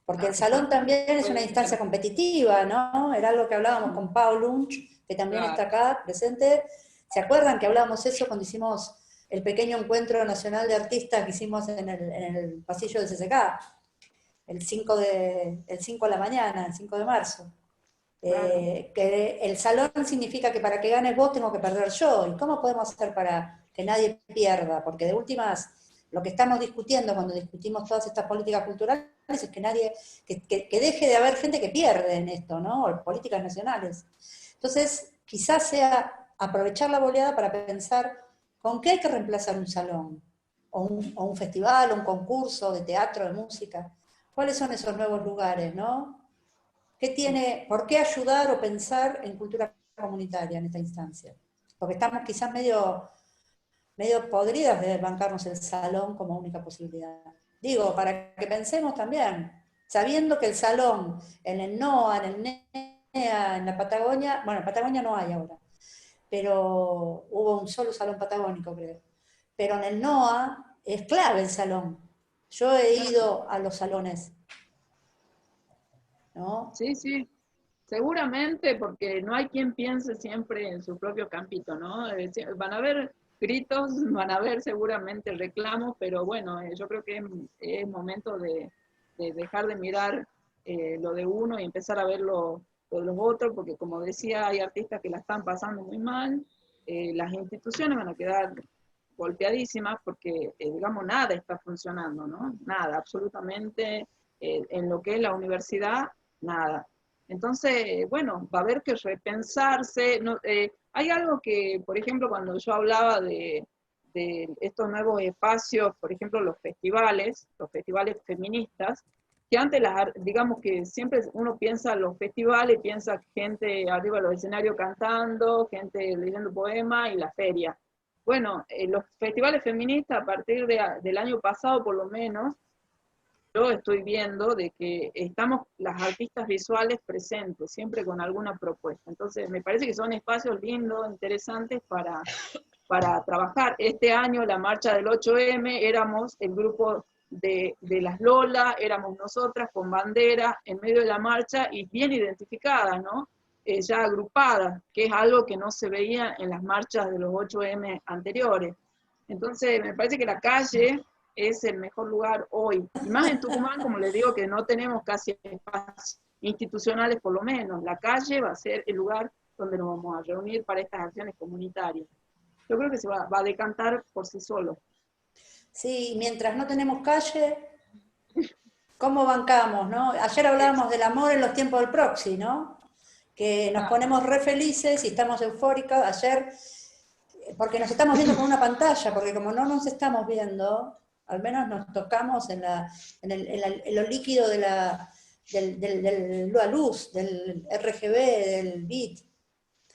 porque el salón también es una instancia competitiva, ¿no? Era algo que hablábamos con Pau Lunch, que también está acá presente. ¿Se acuerdan que hablábamos eso cuando hicimos el pequeño encuentro nacional de artistas que hicimos en el pasillo del CCK? El 5 de la mañana, el 5 de marzo. Que el salón significa que para que ganes vos tengo que perder yo. ¿Y cómo podemos hacer para que nadie pierda? Porque de últimas, lo que estamos discutiendo cuando discutimos todas estas políticas culturales es que deje de haber gente que pierde en esto, ¿no? Políticas nacionales. Entonces, quizás sea aprovechar la boleada para pensar con qué hay que reemplazar un salón, o un festival, o un concurso de teatro, de música. ¿Cuáles son esos nuevos lugares, no? ¿Por qué ayudar o pensar en cultura comunitaria en esta instancia? Porque estamos quizás medio podridas de bancarnos el salón como única posibilidad. Digo, para que pensemos también, sabiendo que el salón en el NOA, en el NEA, en la Patagonia, bueno, en Patagonia no hay ahora, pero hubo un solo salón patagónico, creo. Pero en el NOA es clave el salón. Yo he ido a los salones, ¿no? Sí, sí. Seguramente, porque no hay quien piense siempre en su propio campito, ¿no? Van a haber gritos, van a haber seguramente reclamos, pero bueno, yo creo que es momento de dejar de mirar lo de uno y empezar a ver lo de los otros, porque como decía, hay artistas que la están pasando muy mal, las instituciones van a quedar golpeadísimas porque, digamos, nada está funcionando, ¿no? Nada, absolutamente, en lo que es la universidad, nada. Entonces, bueno, va a haber que repensarse. No, hay algo que, por ejemplo, cuando yo hablaba de estos nuevos espacios, por ejemplo, los festivales feministas, que antes, digamos que siempre uno piensa en los festivales, piensa gente arriba de los escenarios cantando, gente leyendo poemas y la feria. Bueno, los festivales feministas a partir del año pasado por lo menos, yo estoy viendo de que estamos las artistas visuales presentes, siempre con alguna propuesta. Entonces, me parece que son espacios lindos, interesantes para trabajar. Este año, la marcha del 8M, éramos el grupo de las Lola, éramos nosotras con bandera en medio de la marcha y bien identificadas, ¿no? Ya agrupadas, que es algo que no se veía en las marchas de los 8M anteriores. Entonces, me parece que la calle es el mejor lugar hoy. Y más en Tucumán, como les digo, que no tenemos casi espacios institucionales por lo menos. La calle va a ser el lugar donde nos vamos a reunir para estas acciones comunitarias. Yo creo que se va a decantar por sí solo. Sí, mientras no tenemos calle, ¿cómo bancamos, no? Ayer hablábamos del amor en los tiempos del proxy, ¿no? Que nos ponemos re felices y estamos eufóricos. Ayer, porque nos estamos viendo con una pantalla, porque como no nos estamos viendo, al menos nos tocamos en lo líquido de la luz, del RGB, del bit.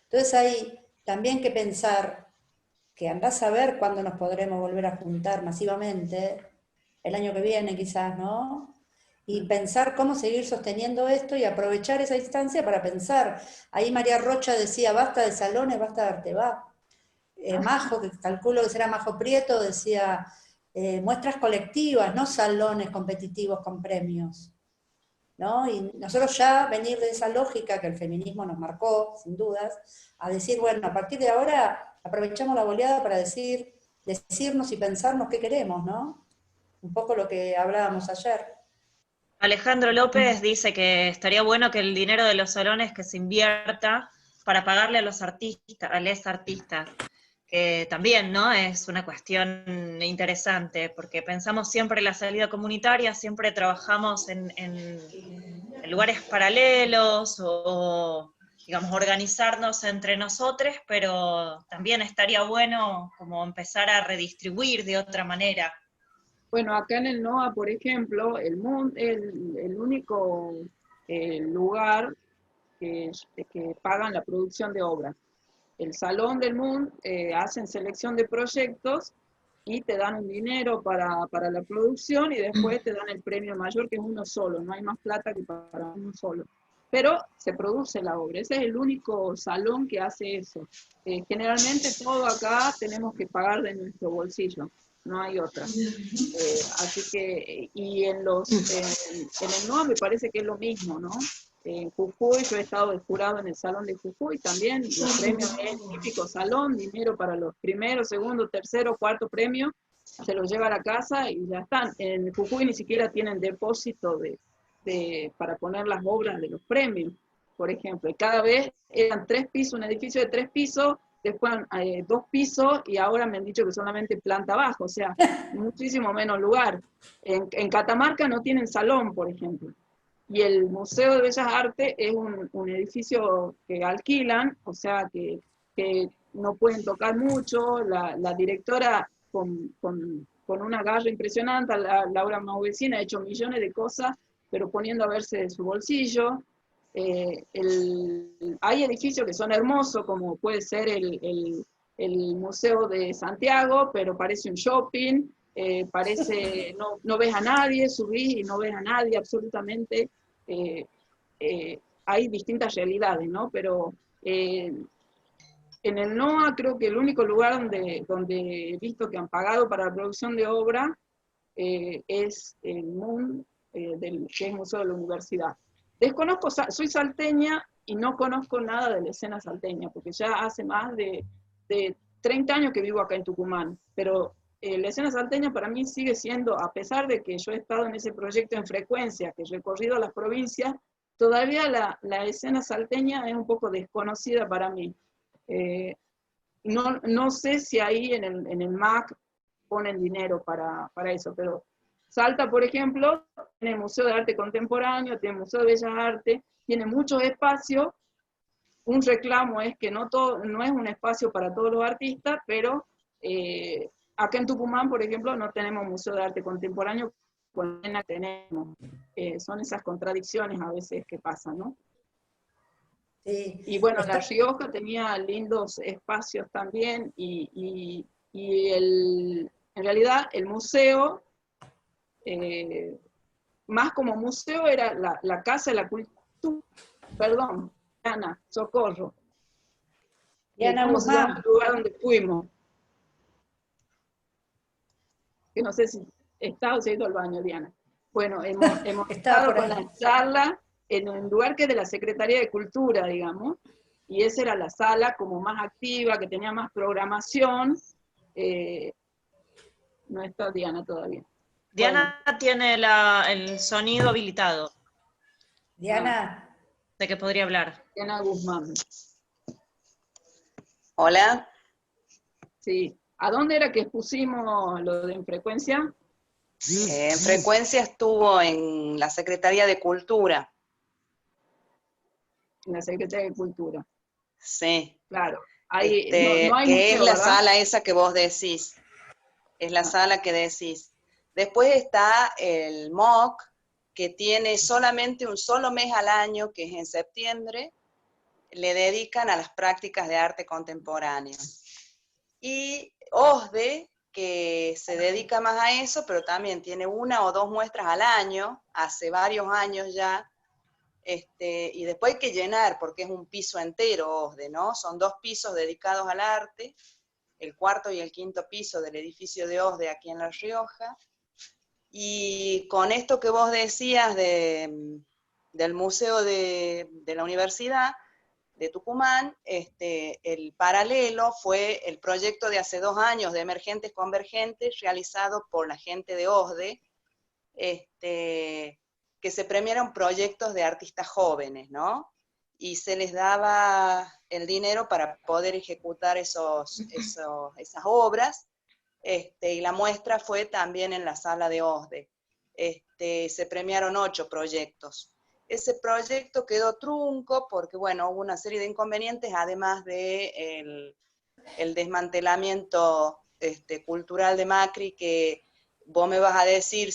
Entonces hay también que pensar que andás a ver cuándo nos podremos volver a juntar masivamente, el año que viene quizás, ¿no? Y pensar cómo seguir sosteniendo esto y aprovechar esa instancia para pensar. Ahí María Rocha decía, basta de salones, basta de Arteba. Majo, que calculo que será Majo Prieto, decía, muestras colectivas, no salones competitivos con premios, ¿no? Y nosotros ya venir de esa lógica que el feminismo nos marcó, sin dudas, a decir, bueno, a partir de ahora aprovechamos la boleada para decirnos y pensarnos qué queremos, ¿no? Un poco lo que hablábamos ayer. Alejandro López dice que estaría bueno que el dinero de los salones que se invierta para pagarle a los artistas, a les artistas, que también, ¿no? Es una cuestión interesante, porque pensamos siempre en la salida comunitaria, siempre trabajamos en lugares paralelos, o digamos, organizarnos entre nosotros, pero también estaría bueno como empezar a redistribuir de otra manera. Bueno, acá en el NOA, por ejemplo, el único lugar que pagan la producción de obras. El Salón del MUN hacen selección de proyectos y te dan un dinero para la producción y después te dan el premio mayor, que es uno solo, no hay más plata que para uno solo. Pero se produce la obra, ese es el único salón que hace eso. Generalmente todo acá tenemos que pagar de nuestro bolsillo, no hay otra. Así que, y en el NOA me parece que es lo mismo, ¿no? En Jujuy, yo he estado de jurado en el Salón de Jujuy también, los premios es típico salón, dinero para los primeros, segundo, tercero, cuarto premio, se los lleva a la casa y ya están. En Jujuy ni siquiera tienen depósito para poner las obras de los premios, por ejemplo, y cada vez eran 3 pisos, un edificio de 3 pisos, después 2 pisos, y ahora me han dicho que solamente planta baja, o sea, muchísimo menos lugar. En Catamarca no tienen salón, por ejemplo. Y el Museo de Bellas Artes es un edificio que alquilan, o sea que no pueden tocar mucho. La directora con una garra impresionante, Laura Mauvecina, ha hecho millones de cosas, pero poniendo a verse de su bolsillo. Hay edificios que son hermosos, como puede ser el Museo de Santiago, pero parece un shopping. No ves a nadie, subís y no ves a nadie absolutamente. Hay distintas realidades, ¿no? Pero en el NOA creo que el único lugar donde he visto que han pagado para la producción de obra es el MUN, que es el Museo de la Universidad. Desconozco, soy salteña, y no conozco nada de la escena salteña, porque ya hace más de 30 años que vivo acá en Tucumán, pero la escena salteña para mí sigue siendo, a pesar de que yo he estado en ese proyecto en Frecuencia, que he recorrido las provincias, todavía la escena salteña es un poco desconocida para mí. No sé si ahí en el MAC ponen dinero para eso, pero Salta, por ejemplo, tiene el Museo de Arte Contemporáneo, tiene el Museo de Bellas Artes, tiene muchos espacios. Un reclamo es que no es un espacio para todos los artistas, pero acá en Tucumán, por ejemplo, no tenemos Museo de Arte Contemporáneo, cuando tenemos. Son esas contradicciones a veces que pasan, ¿no? Sí. Y bueno, La Rioja tenía lindos espacios también, y en realidad el museo, más como museo, era la Casa de la Cultura, perdón, Diana, socorro. Diana ¿Cómo se llama Guzmán. el lugar donde fuimos? Que no sé si está o se ha ido al baño, Diana. Bueno, hemos estado por con ahí. la charla en un lugar que es de la Secretaría de Cultura, digamos, y esa era la sala como más activa, que tenía más programación. No está Diana todavía. Diana tiene el sonido habilitado, Diana, de que podría hablar. Diana Guzmán. Hola. Sí. ¿A dónde era que expusimos lo de En Frecuencia? En Frecuencia estuvo en la Secretaría de Cultura. En la Secretaría de Cultura. Sí. Claro. Ahí no hay que museo, es la ¿verdad? sala esa que vos decís. Es la sala que decís. Después está el MOC, que tiene solamente un solo mes al año, que es en septiembre, le dedican a las prácticas de arte contemporáneo. Y OSDE, que se dedica más a eso, pero también tiene 1 o 2 muestras al año, hace varios años ya, y después hay que llenar, porque es un piso entero OSDE, ¿no? Son 2 pisos dedicados al arte, el 4º y el 5º piso del edificio de OSDE aquí en La Rioja. Y con esto que vos decías del museo de la universidad de Tucumán, el paralelo fue el proyecto de hace 2 años de Emergentes Convergentes, realizado por la gente de OSDE, que se premiaron proyectos de artistas jóvenes, ¿no? Y se les daba el dinero para poder ejecutar esas obras, y la muestra fue también en la sala de OSDE. Se premiaron 8 proyectos. Ese proyecto quedó trunco porque, bueno, hubo una serie de inconvenientes, además de el desmantelamiento cultural de Macri, que vos me vas a decir,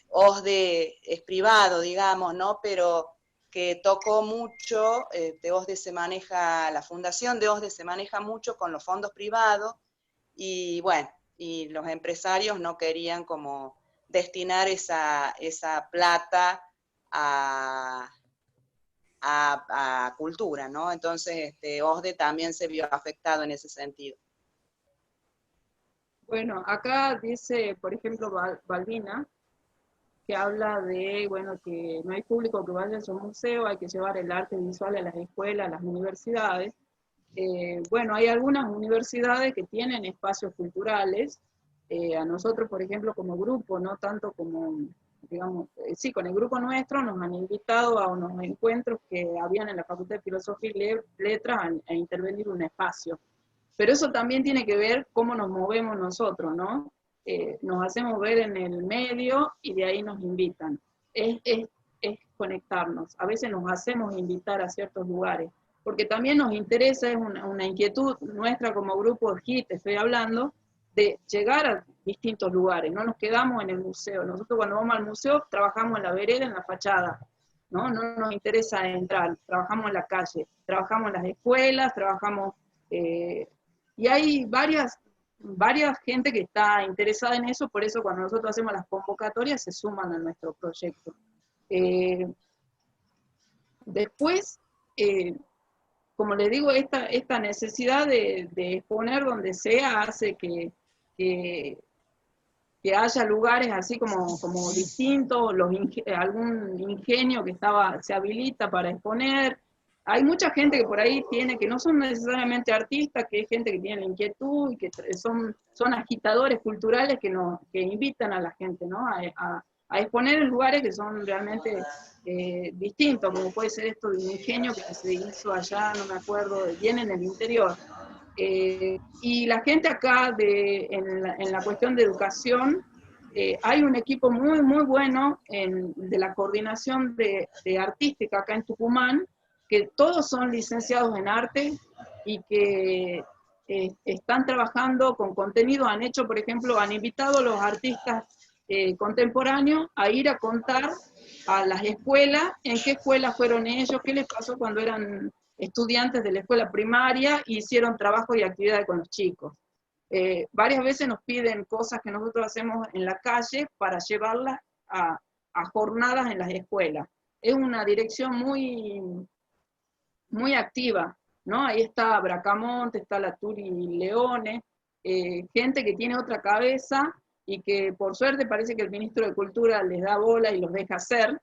OSDE es privado, digamos, ¿no? Pero que tocó mucho, OSDE se maneja, la fundación de OSDE se maneja mucho con los fondos privados, y bueno, y los empresarios no querían como destinar esa plata a cultura, ¿no? Entonces, OSDE también se vio afectado en ese sentido. Bueno, acá dice, por ejemplo, Balbina, que habla de, bueno, que no hay público que vaya a su museo, hay que llevar el arte visual a las escuelas, a las universidades. Bueno, hay algunas universidades que tienen espacios culturales. A nosotros, por ejemplo, como grupo, no tanto como, digamos, sí, con el grupo nuestro nos han invitado a unos encuentros que habían en la Facultad de Filosofía y Letras a intervenir un espacio. Pero eso también tiene que ver cómo nos movemos nosotros, ¿no? Nos hacemos ver en el medio y de ahí nos invitan. Es conectarnos. A veces nos hacemos invitar a ciertos lugares, porque también nos interesa, es una inquietud nuestra como grupo HIT, estoy hablando, de llegar a distintos lugares, no nos quedamos en el museo. Nosotros cuando vamos al museo trabajamos en la vereda, en la fachada, ¿no? No nos interesa entrar, trabajamos en la calle, trabajamos en las escuelas, trabajamos... y hay varias gente que está interesada en eso, por eso cuando nosotros hacemos las convocatorias se suman a nuestro proyecto. Después, como les digo, esta necesidad de exponer donde sea hace que haya lugares así como distintos, algún ingenio que se habilita para exponer. hay mucha gente que por ahí tiene, que no son necesariamente artistas, que es gente que tiene la inquietud y que son agitadores culturales que invitan a la gente, ¿no? A exponer en lugares que son realmente distintos, como puede ser esto de un ingenio que se hizo allá, no me acuerdo, bien en el interior. Y la gente acá en la cuestión de educación, hay un equipo muy, muy bueno de la coordinación de artística acá en Tucumán, que todos son licenciados en arte y que están trabajando con contenido, han hecho, por ejemplo, han invitado a los artistas contemporáneos a ir a contar a las escuelas, en qué escuelas fueron ellos, qué les pasó cuando eran estudiantes de la escuela primaria y hicieron trabajo y actividades con los chicos. Varias veces nos piden cosas que nosotros hacemos en la calle para llevarlas a jornadas en las escuelas. Es una dirección muy, muy activa, ¿no? Ahí está Bracamonte, está la Turi Leone, gente que tiene otra cabeza y que por suerte parece que el ministro de Cultura les da bola y los deja hacer,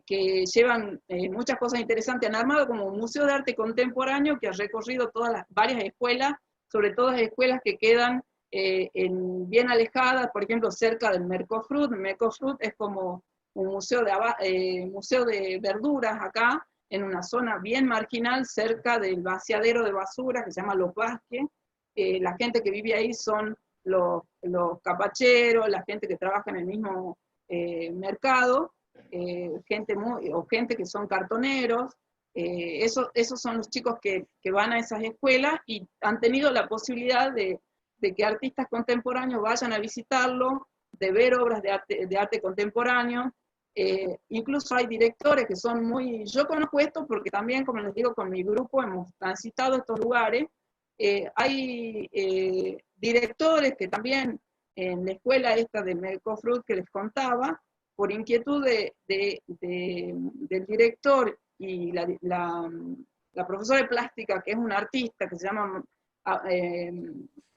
que llevan muchas cosas interesantes. Han armado como un museo de arte contemporáneo que ha recorrido varias escuelas, sobre todo las escuelas que quedan bien alejadas, por ejemplo, cerca del Mercofrut. El Mercofrut es como un museo de verduras acá, en una zona bien marginal, cerca del vaciadero de basura que se llama Los Vázquez. La gente que vive ahí son los capacheros, la gente que trabaja en el mismo mercado, gente que son cartoneros. Esos son los chicos que van a esas escuelas y han tenido la posibilidad de que artistas contemporáneos vayan a visitarlo, de ver obras de arte contemporáneo. Incluso hay directores que son muy... Yo conozco esto porque también, como les digo, con mi grupo hemos transitado estos lugares. Hay directores que también en la escuela esta de Mercofrut que les contaba, por inquietud del director y la profesora de plástica, que es una artista que se llama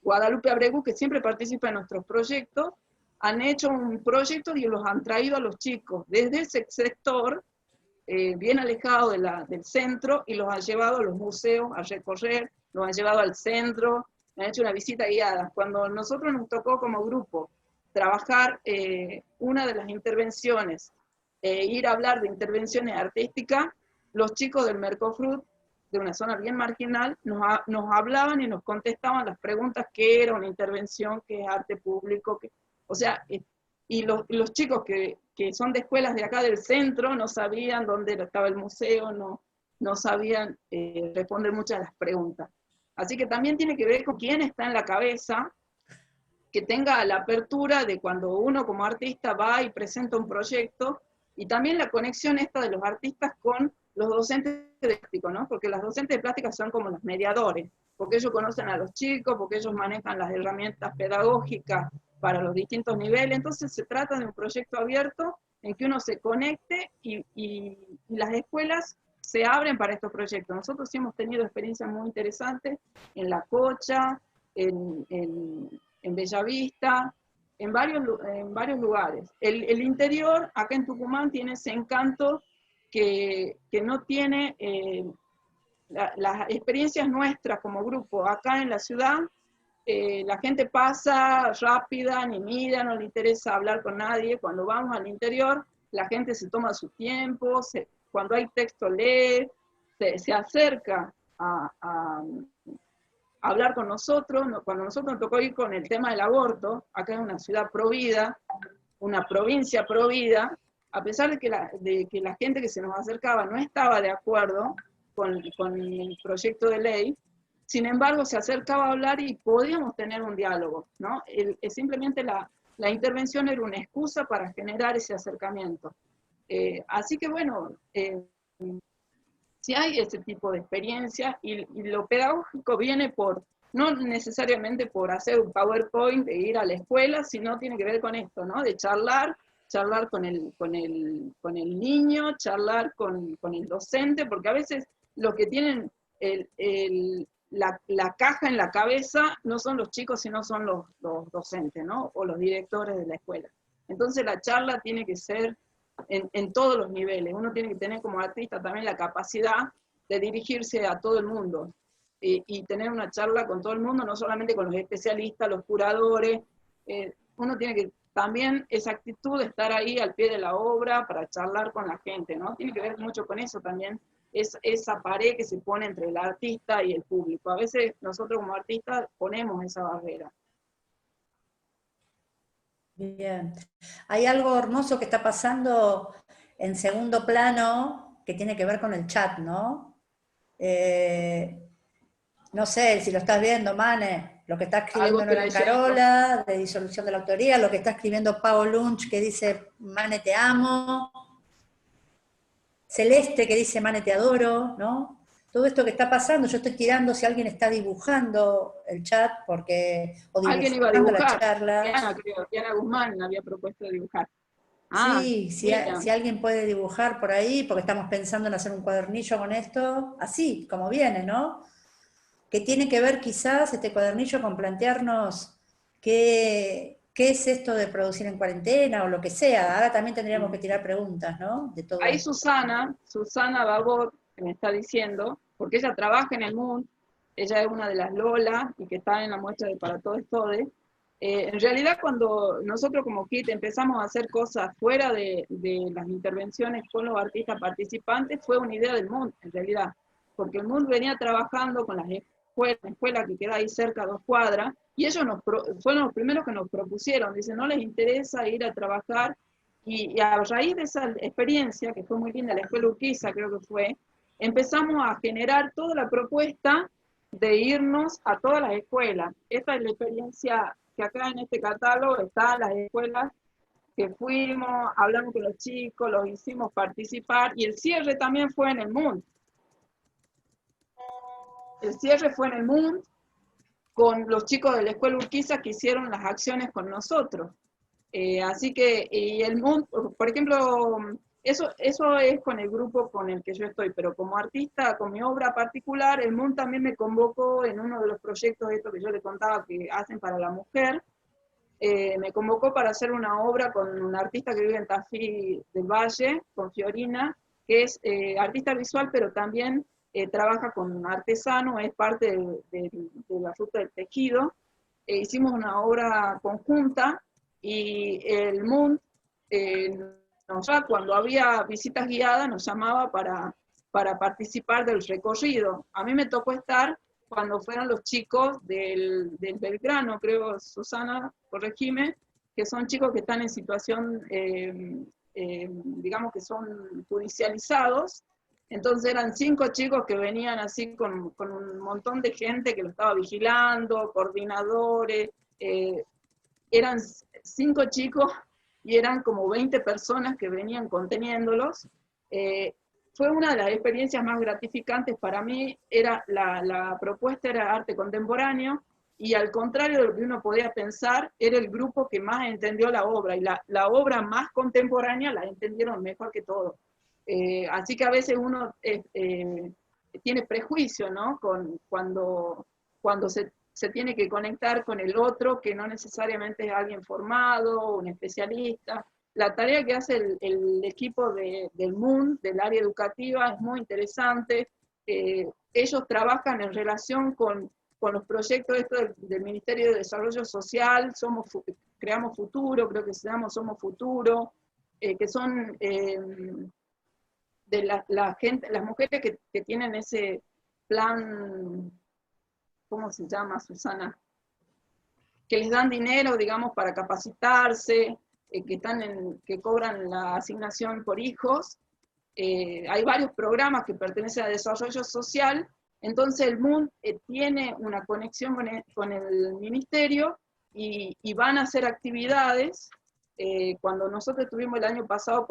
Guadalupe Abregu, que siempre participa en nuestros proyectos, han hecho un proyecto y los han traído a los chicos desde ese sector, bien alejado del centro, y los han llevado a los museos a recorrer, los han llevado al centro, han hecho una visita guiada. Cuando nosotros nos tocó como grupo trabajar una de las intervenciones, ir a hablar de intervenciones artísticas, los chicos del Mercofrut, de una zona bien marginal, nos hablaban y nos contestaban las preguntas: qué era una intervención, qué es arte público, o sea, y los chicos que son de escuelas de acá del centro no sabían dónde estaba el museo, no sabían responder muchas de las preguntas. Así que también tiene que ver con quién está en la cabeza, que tenga la apertura de cuando uno como artista va y presenta un proyecto, y también la conexión esta de los artistas con los docentes de plástico, ¿no? Porque las docentes de plástica son como los mediadores, porque ellos conocen a los chicos, porque ellos manejan las herramientas pedagógicas para los distintos niveles. Entonces se trata de un proyecto abierto en que uno se conecte y las escuelas se abren para estos proyectos. Nosotros sí hemos tenido experiencias muy interesantes en La Cocha, en Bellavista, en varios lugares. El interior, acá en Tucumán, tiene ese encanto que no tiene las experiencias nuestras como grupo. Acá en la ciudad, la gente pasa rápida, ni mira, no le interesa hablar con nadie. Cuando vamos al interior, la gente se toma su tiempo, cuando hay texto lee, se acerca a hablar con nosotros. Cuando nosotros nos tocó ir con el tema del aborto, acá en una ciudad provida, una provincia provida, a pesar de que la gente que se nos acercaba no estaba de acuerdo con el proyecto de ley, sin embargo se acercaba a hablar y podíamos tener un diálogo, ¿no? Simplemente la intervención era una excusa para generar ese acercamiento. Así que bueno, si hay ese tipo de experiencia, y lo pedagógico viene no necesariamente por hacer un PowerPoint e ir a la escuela, sino tiene que ver con esto, ¿no? De charlar con el niño, charlar con el docente, porque a veces los que tienen la caja en la cabeza no son los chicos, sino son los docentes, ¿no? O los directores de la escuela. Entonces la charla tiene que ser en todos los niveles. Uno tiene que tener como artista también la capacidad de dirigirse a todo el mundo y tener una charla con todo el mundo, no solamente con los especialistas, los curadores. Uno tiene que también esa actitud de estar ahí al pie de la obra para charlar con la gente, ¿no? Tiene que ver mucho con eso también, esa pared que se pone entre el artista y el público. A veces nosotros como artistas ponemos esa barrera. Bien. Hay algo hermoso que está pasando en segundo plano que tiene que ver con el chat, ¿no? No sé si lo estás viendo, Mane, lo que está escribiendo Algo estoy Nora leyendo. Carola, de disolución de la autoría, lo que está escribiendo Pau Lunch, que dice, Mane, te amo. Celeste, que dice, Mane, te adoro, ¿no? Todo esto que está pasando, yo estoy tirando si alguien está dibujando el chat, o Alguien iba a dibujando la dibujar. charla. Diana, creo, Diana Guzmán había propuesto dibujar. Sí, Miriam. si alguien puede dibujar por ahí, porque estamos pensando en hacer un cuadernillo con esto, así, como viene, ¿no? Que tiene que ver quizás este cuadernillo con plantearnos qué es esto de producir en cuarentena o lo que sea. Ahora también tendríamos que tirar preguntas, ¿no? De todo Ahí esto. Susana Babot, que me está diciendo, porque ella trabaja en el MUN, ella es una de las Lola y que está en la muestra de Para Todos Todes. En realidad, cuando nosotros como KIT empezamos a hacer cosas fuera de las intervenciones con los artistas participantes, fue una idea del MUN, en realidad, porque el MUN venía trabajando con las escuelas, una escuela que queda ahí cerca a 2 cuadras, y ellos fueron los primeros que nos propusieron, dicen, no les interesa ir a trabajar. Y a raíz de esa experiencia, que fue muy linda, la escuela Urquiza creo que fue, empezamos a generar toda la propuesta de irnos a todas las escuelas. Esta es la experiencia que acá en este catálogo están las escuelas que fuimos, hablamos con los chicos, los hicimos participar, y el cierre también fue en el MUN. El cierre fue en el MUN con los chicos de la escuela Urquiza que hicieron las acciones con nosotros. Así que, y el MUN, por ejemplo, eso es con el grupo con el que yo estoy, pero como artista, con mi obra particular, el MUN también me convocó en uno de los proyectos estos que yo le contaba que hacen para la mujer, me convocó para hacer una obra con una artista que vive en Tafí del Valle, con Fiorina, que es artista visual, pero también trabaja con artesano, es parte de la ruta del tejido. Hicimos una obra conjunta, y el MUN cuando había visitas guiadas nos llamaba para participar del recorrido. A mí me tocó estar cuando fueron los chicos del Belgrano, creo, Susana, corregime, que son chicos que están en situación, digamos que son judicializados. Entonces eran 5 chicos que venían así con un montón de gente que lo estaba vigilando, coordinadores, eran 5 chicos y eran como 20 personas que venían conteniéndolos. Fue una de las experiencias más gratificantes para mí. La propuesta era arte contemporáneo, y al contrario de lo que uno podía pensar, era el grupo que más entendió la obra, y la obra más contemporánea la entendieron mejor que todo. Así que a veces uno tiene prejuicio, ¿no? Cuando se tiene que conectar con el otro, que no necesariamente es alguien formado, un especialista. La tarea que hace el equipo del MUN, del área educativa, es muy interesante. Ellos trabajan en relación con los proyectos del Ministerio de Desarrollo Social, Creamos Futuro, creo que se llama Somos Futuro, que son de las mujeres que tienen ese plan, ¿cómo se llama, Susana? Que les dan dinero, digamos, para capacitarse, que cobran la asignación por hijos. Hay varios programas que pertenecen al desarrollo social. Entonces el MUN tiene una conexión con el ministerio, y van a hacer actividades. Cuando nosotros estuvimos el año pasado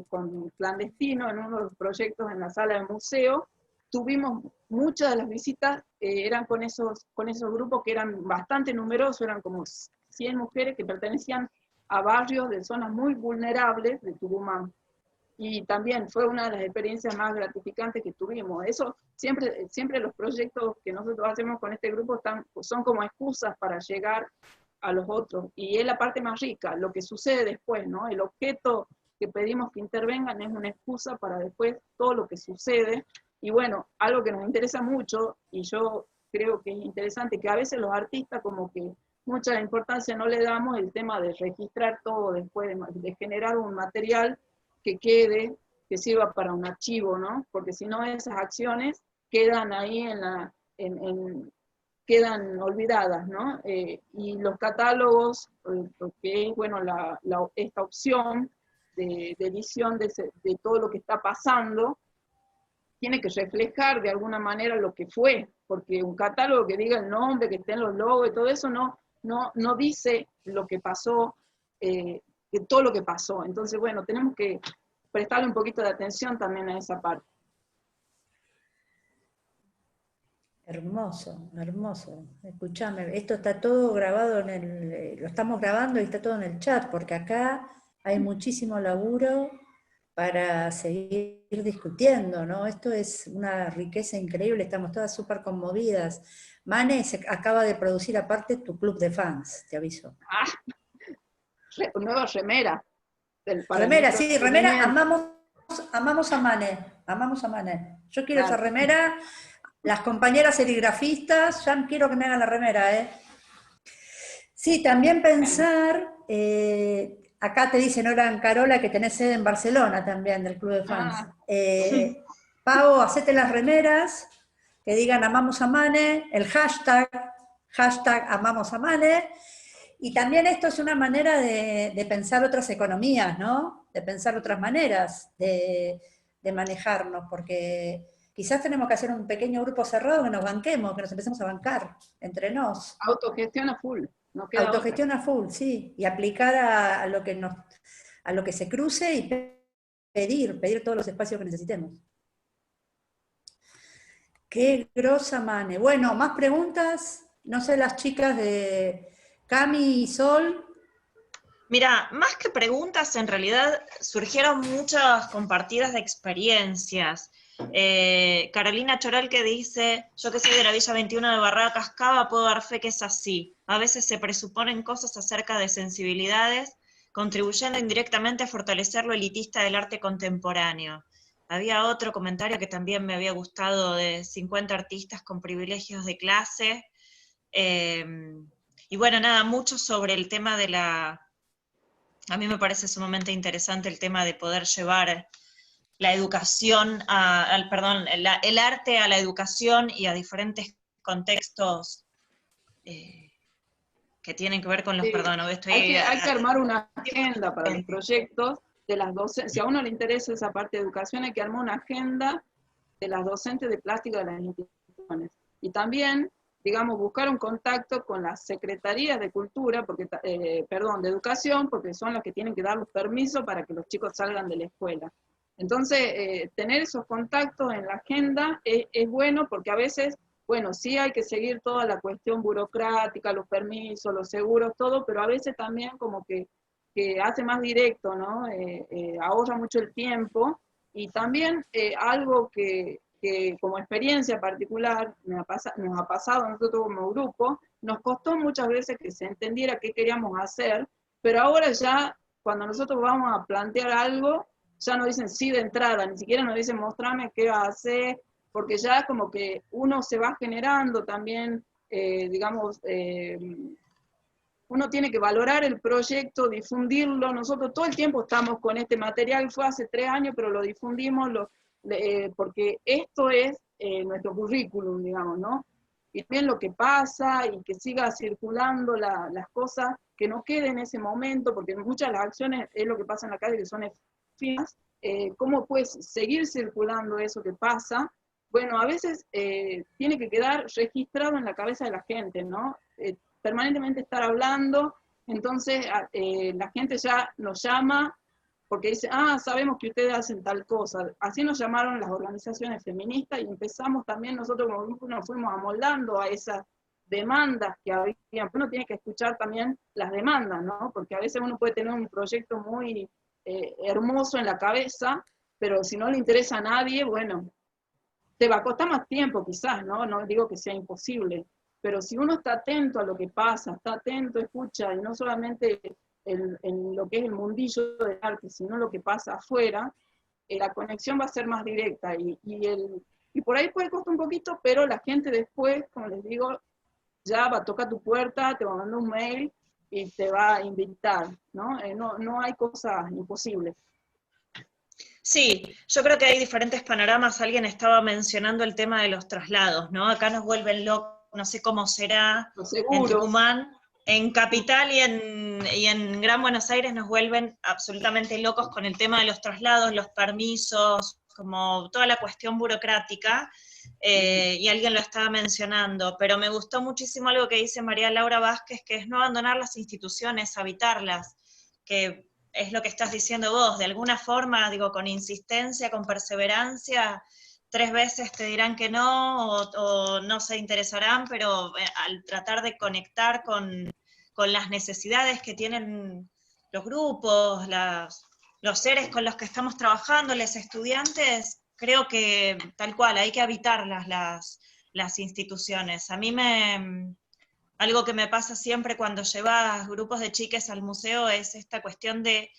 con Clandestino en uno de los proyectos en la sala del museo, tuvimos muchas de las visitas, eran con esos grupos que eran bastante numerosos, eran como 100 mujeres que pertenecían a barrios de zonas muy vulnerables de Tucumán. Y también fue una de las experiencias más gratificantes que tuvimos. Eso, siempre los proyectos que nosotros hacemos con este grupo son como excusas para llegar a los otros. Y es la parte más rica, lo que sucede después, ¿no? El objeto que pedimos que intervengan es una excusa para después todo lo que sucede. Y bueno, algo que nos interesa mucho, y yo creo que es interesante, que a veces los artistas como que mucha importancia no le damos el tema de registrar todo después, de generar un material que quede, que sirva para un archivo, ¿no? Porque si no esas acciones quedan ahí quedan olvidadas, ¿no? Y los catálogos, que es, bueno, esta opción de edición de todo lo que está pasando, tiene que reflejar de alguna manera lo que fue, porque un catálogo que diga el nombre, que estén los logos y todo eso, no dice lo que pasó, de todo lo que pasó. Entonces, bueno, tenemos que prestarle un poquito de atención también a esa parte. Hermoso, hermoso. Escúchame, esto está todo grabado lo estamos grabando y está todo en el chat, porque acá hay muchísimo laburo para seguir discutiendo, ¿no? Esto es una riqueza increíble, estamos todas súper conmovidas. Mane se acaba de producir aparte tu club de fans, te aviso. Ah, nueva remera. Remera, sí, remera, amamos a Mane, amamos a Mane. Yo quiero esa remera, las compañeras serigrafistas, ya quiero que me hagan la remera, ¿eh? Sí, también pensar, acá te dicen Hola Carola que tenés sede en Barcelona también, del Club de Fans. Pau, hacete las remeras, que digan amamos a Mane, el hashtag amamos a Mane, y también esto es una manera de pensar otras economías, ¿no? De pensar otras maneras de manejarnos, porque quizás tenemos que hacer un pequeño grupo cerrado que nos banquemos, que nos empecemos a bancar entre nos. Autogestión a full. No queda Autogestión otra. a full, sí, y aplicar a lo que se cruce y pedir todos los espacios que necesitemos. Qué grosa, Mane. Bueno, ¿más preguntas? No sé, las chicas de Cami y Sol. Mira, más que preguntas, en realidad surgieron muchas compartidas de experiencias. Carolina Choral que dice, yo que soy de la Villa 21 de Barracas Cava, puedo dar fe que es así. A veces se presuponen cosas acerca de sensibilidades, contribuyendo indirectamente a fortalecer lo elitista del arte contemporáneo. Había otro comentario que también me había gustado de 50 artistas con privilegios de clase. Y bueno, nada, mucho sobre el tema de a mí me parece sumamente interesante el tema de poder llevar la educación, el arte a la educación y a diferentes contextos que tienen que ver con los, Sí. Hay que armar una agenda para los proyectos de las docentes. Si a uno le interesa esa parte de educación, hay que armar una agenda de las docentes de plástica de las instituciones. Y también, digamos, buscar un contacto con las secretarías de cultura, de educación, porque son las que tienen que dar los permisos para que los chicos salgan de la escuela. Entonces, tener esos contactos en la agenda es bueno, porque a veces, bueno, sí hay que seguir toda la cuestión burocrática, los permisos, los seguros, todo, pero a veces también como que hace más directo, ¿no? Ahorra mucho el tiempo, y también algo que como experiencia particular nos ha pasado a nosotros como grupo, nos costó muchas veces que se entendiera qué queríamos hacer, pero ahora ya, cuando nosotros vamos a plantear algo, ya nos dicen sí de entrada, ni siquiera nos dicen mostrame qué va a hacer, porque ya como que uno se va generando también, digamos, uno tiene que valorar el proyecto, difundirlo. Nosotros todo el tiempo estamos con este material, fue hace 3 años, pero lo difundimos porque esto es nuestro currículum, digamos, ¿no? Y también lo que pasa y que siga circulando las cosas, que no quede en ese momento, porque muchas de las acciones es lo que pasa en la calle, que son efímeras. ¿Cómo puedes seguir circulando eso que pasa? Bueno, a veces tiene que quedar registrado en la cabeza de la gente, ¿no? Permanentemente estar hablando, entonces la gente ya nos llama porque dice, sabemos que ustedes hacen tal cosa. Así nos llamaron las organizaciones feministas y empezamos también nosotros como grupo, nos fuimos amoldando a esas demandas que había. Uno tiene que escuchar también las demandas, ¿no? Porque a veces uno puede tener un proyecto muy hermoso en la cabeza, pero si no le interesa a nadie, bueno, te va a costar más tiempo quizás, ¿no? No digo que sea imposible, pero si uno está atento a lo que pasa, está atento, escucha, y no solamente en lo que es el mundillo del arte, sino lo que pasa afuera, la conexión va a ser más directa, y y por ahí puede costar un poquito, pero la gente después, como les digo, ya va a tocar tu puerta, te va a mandar un mail y te va a invitar, ¿no? No hay cosas imposibles. Sí, yo creo que hay diferentes panoramas. Alguien estaba mencionando el tema de los traslados, ¿no? Acá nos vuelven locos, no sé cómo será Los en seguros. Tucumán, en Capital y en Gran Buenos Aires nos vuelven absolutamente locos con el tema de los traslados, los permisos, como toda la cuestión burocrática, y alguien lo estaba mencionando, pero me gustó muchísimo algo que dice María Laura Vázquez, que es no abandonar las instituciones, habitarlas, que es lo que estás diciendo vos, de alguna forma, digo, con insistencia, con perseverancia, 3 veces te dirán que no, o no se interesarán, pero al tratar de conectar con las necesidades que tienen los grupos, los seres con los que estamos trabajando, los estudiantes, creo que tal cual, hay que habitarlas las instituciones. A mí algo que me pasa siempre cuando llevas grupos de chiques al museo es esta cuestión de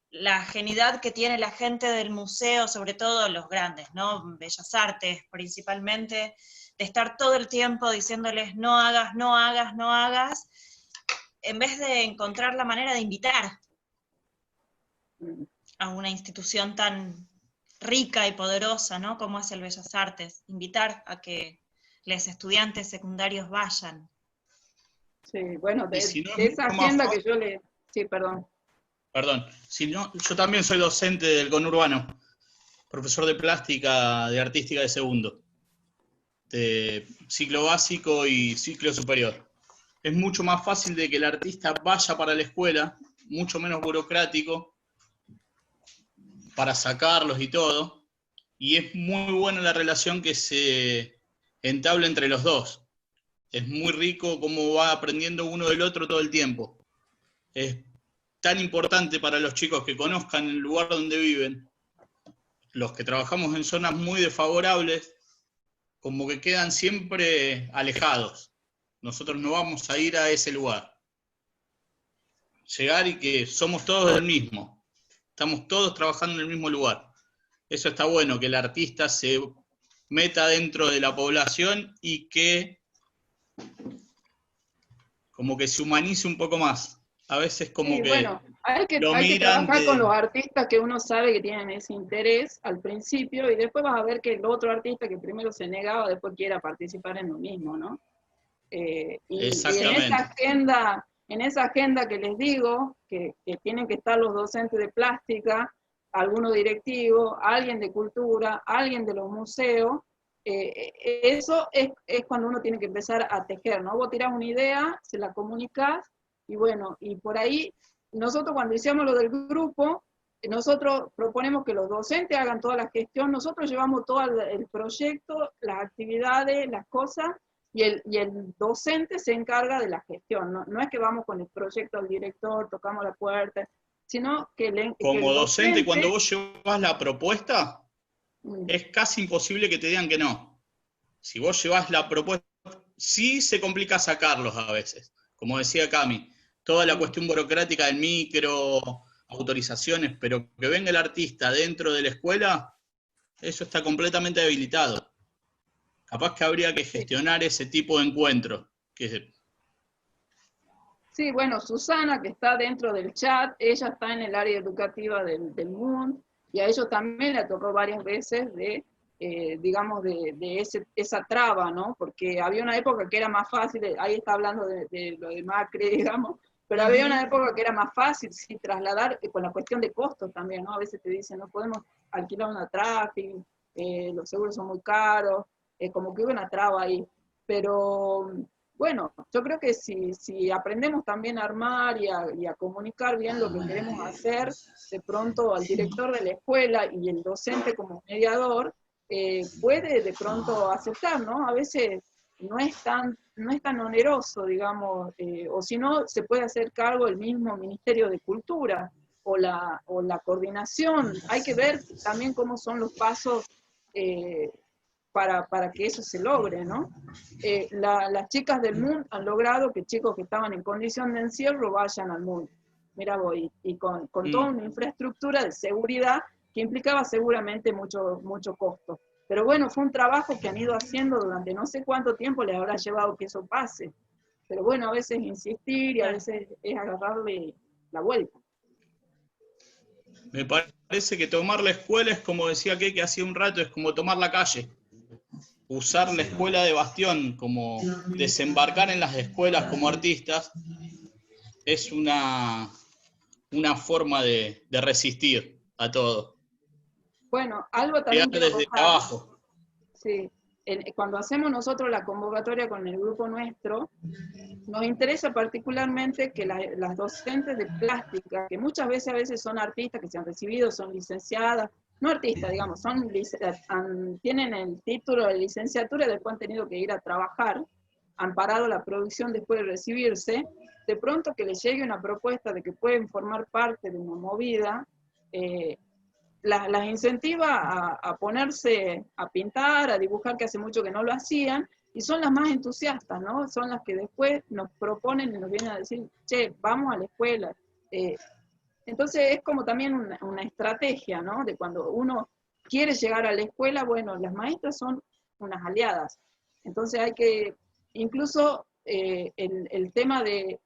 la genialidad que tiene la gente del museo, sobre todo los grandes, ¿no? Bellas Artes principalmente, de estar todo el tiempo diciéndoles no hagas, no hagas, no hagas, en vez de encontrar la manera de invitar a una institución tan rica y poderosa, ¿no? Como es el Bellas Artes, invitar a que los estudiantes secundarios vayan. Sí, bueno, de Si no, esa agenda que yo le... Sí, perdón. Perdón, si no, yo también soy docente del conurbano, profesor de plástica de artística de segundo, de ciclo básico y ciclo superior. Es mucho más fácil de que el artista vaya para la escuela, mucho menos burocrático, para sacarlos y todo, y es muy buena la relación que se entabla entre los dos. Es muy rico cómo va aprendiendo uno del otro todo el tiempo. Es tan importante para los chicos que conozcan el lugar donde viven, los que trabajamos en zonas muy desfavorables, como que quedan siempre alejados. Nosotros no vamos a ir a ese lugar. Llegar y que somos todos del mismo. Estamos todos trabajando en el mismo lugar. Eso está bueno, que el artista se meta dentro de la población y que como que se humanice un poco más. A veces como Sí, que bueno, hay que miran trabajar con los artistas que uno sabe que tienen ese interés al principio, y después vas a ver que el otro artista que primero se negaba, después quiera participar en lo mismo, ¿no? Y en esa agenda que les digo, que tienen que estar los docentes de plástica, algunos directivos, alguien de cultura, alguien de los museos, eso es cuando uno tiene que empezar a tejer, ¿no? Vos tirás una idea, se la comunicás, y bueno, y por ahí, nosotros cuando hicimos lo del grupo, nosotros proponemos que los docentes hagan toda la gestión, nosotros llevamos todo el proyecto, las actividades, las cosas, y el docente se encarga de la gestión, no es que vamos con el proyecto al director, tocamos la puerta, sino que como el docente, cuando vos llevas la propuesta, es casi imposible que te digan que no. Si vos llevas la propuesta, sí se complica sacarlos a veces. Como decía Cami, toda la cuestión burocrática del micro, autorizaciones, pero que venga el artista dentro de la escuela, eso está completamente habilitado. Capaz que habría que gestionar ese tipo de encuentros. Sí, bueno, Susana, que está dentro del chat, ella está en el área educativa del MUN, y a ellos también le tocó varias veces digamos, esa traba, ¿no? Porque había una época que era más fácil, ahí está hablando de lo de Macri, digamos, pero había una época que era más fácil, sí, trasladar, con la cuestión de costos también, ¿no? A veces te dicen, no podemos alquilar una traffic, los seguros son muy caros, como que hubo una traba ahí, pero... Bueno, yo creo que si aprendemos también a armar y a comunicar bien lo que queremos hacer, de pronto al director de la escuela y el docente como mediador puede de pronto aceptar, ¿no? A veces no es tan oneroso, digamos, o si no, se puede hacer cargo el mismo Ministerio de Cultura o la coordinación. Hay que ver también cómo son los pasos para que eso se logre, ¿no? Las chicas del MUN han logrado que chicos que estaban en condición de encierro vayan al MUN. Mira vos, y con toda una infraestructura de seguridad que implicaba seguramente mucho costo. Pero bueno, fue un trabajo que han ido haciendo durante no sé cuánto tiempo les habrá llevado que eso pase. Pero bueno, a veces insistir y a veces es agarrarle la vuelta. Me parece que tomar la escuela es como decía que hace un rato, es como tomar la calle. Usar la escuela de bastión, como desembarcar en las escuelas como artistas, es una forma de resistir a todo. Bueno, algo también Pegar quiero desde contar. abajo. Sí, cuando hacemos nosotros la convocatoria con el grupo nuestro, nos interesa particularmente que las docentes de plástica, que muchas veces son artistas que se han recibido, son licenciadas, no artistas, digamos, tienen el título de licenciatura y después han tenido que ir a trabajar, han parado la producción después de recibirse, de pronto que les llegue una propuesta de que pueden formar parte de una movida, las incentiva a ponerse a pintar, a dibujar, que hace mucho que no lo hacían, y son las más entusiastas, ¿no? Son las que después nos proponen y nos vienen a decir, che, vamos a la escuela. Entonces es como también una estrategia, ¿no? De cuando uno quiere llegar a la escuela, bueno, las maestras son unas aliadas. Entonces hay que, incluso el tema de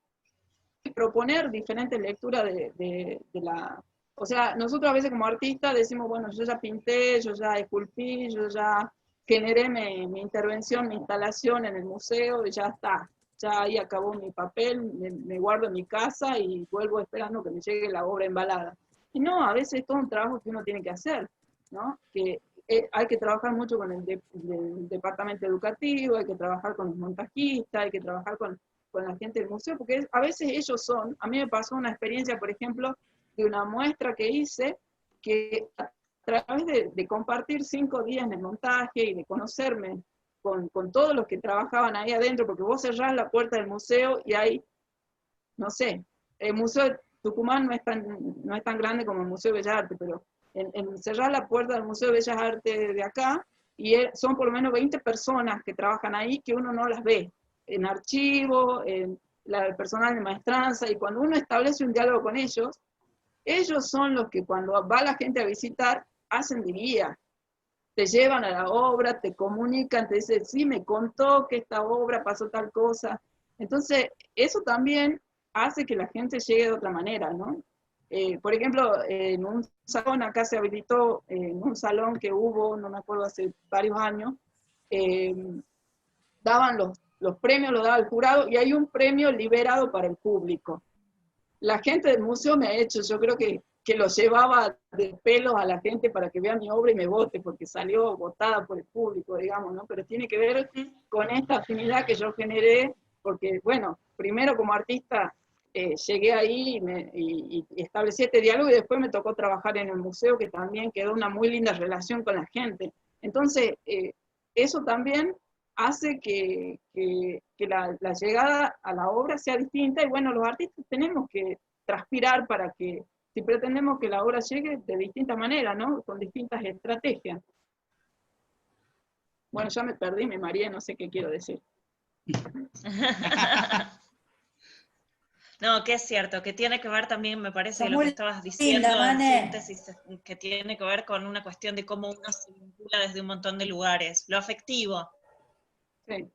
proponer diferentes lecturas de la... O sea, nosotros a veces como artistas decimos, bueno, yo ya pinté, yo ya esculpí, yo ya generé mi intervención, mi instalación en el museo y ya está. Ya ahí acabó mi papel, me guardo en mi casa y vuelvo esperando que me llegue la obra embalada. Y no, a veces es todo un trabajo que uno tiene que hacer, ¿no? Que hay que trabajar mucho con el departamento educativo, hay que trabajar con los montajistas, hay que trabajar con la gente del museo, porque a veces ellos son, a mí me pasó una experiencia, por ejemplo, de una muestra que hice, que a través de compartir 5 días en el montaje y de conocerme con todos los que trabajaban ahí adentro, porque vos cerrás la puerta del museo y hay, no sé, el Museo de Tucumán no es tan grande como el Museo de Bellas Artes, pero cerrar la puerta del Museo de Bellas Artes de acá, y son por lo menos 20 personas que trabajan ahí que uno no las ve, en archivo, en el personal de maestranza, y cuando uno establece un diálogo con ellos son los que cuando va la gente a visitar, hacen de guía, te llevan a la obra, te comunican, te dicen, sí, me contó que esta obra pasó tal cosa. Entonces, eso también hace que la gente llegue de otra manera, ¿no? Por ejemplo, en un salón, acá se habilitó, en un salón que hubo, no me acuerdo, hace varios años, daban los premios, los daba el jurado, y hay un premio liberado para el público. La gente del museo me ha hecho, yo creo que lo llevaba de pelos a la gente para que vea mi obra y me vote, porque salió votada por el público, digamos, ¿no? Pero tiene que ver con esta afinidad que yo generé, porque, bueno, primero como artista llegué ahí y establecí este diálogo, y después me tocó trabajar en el museo, que también quedó una muy linda relación con la gente. Entonces, eso también hace que la llegada a la obra sea distinta, y bueno, los artistas tenemos que transpirar para que, si pretendemos que la obra llegue de distintas maneras, ¿no? Con distintas estrategias. Bueno, ya me perdí, me mareé, no sé qué quiero decir. No, que es cierto, que tiene que ver también, me parece, Está lo que muy estabas diciendo linda, en Mane. síntesis, que tiene que ver con una cuestión de cómo uno se vincula desde un montón de lugares, lo afectivo. Sí.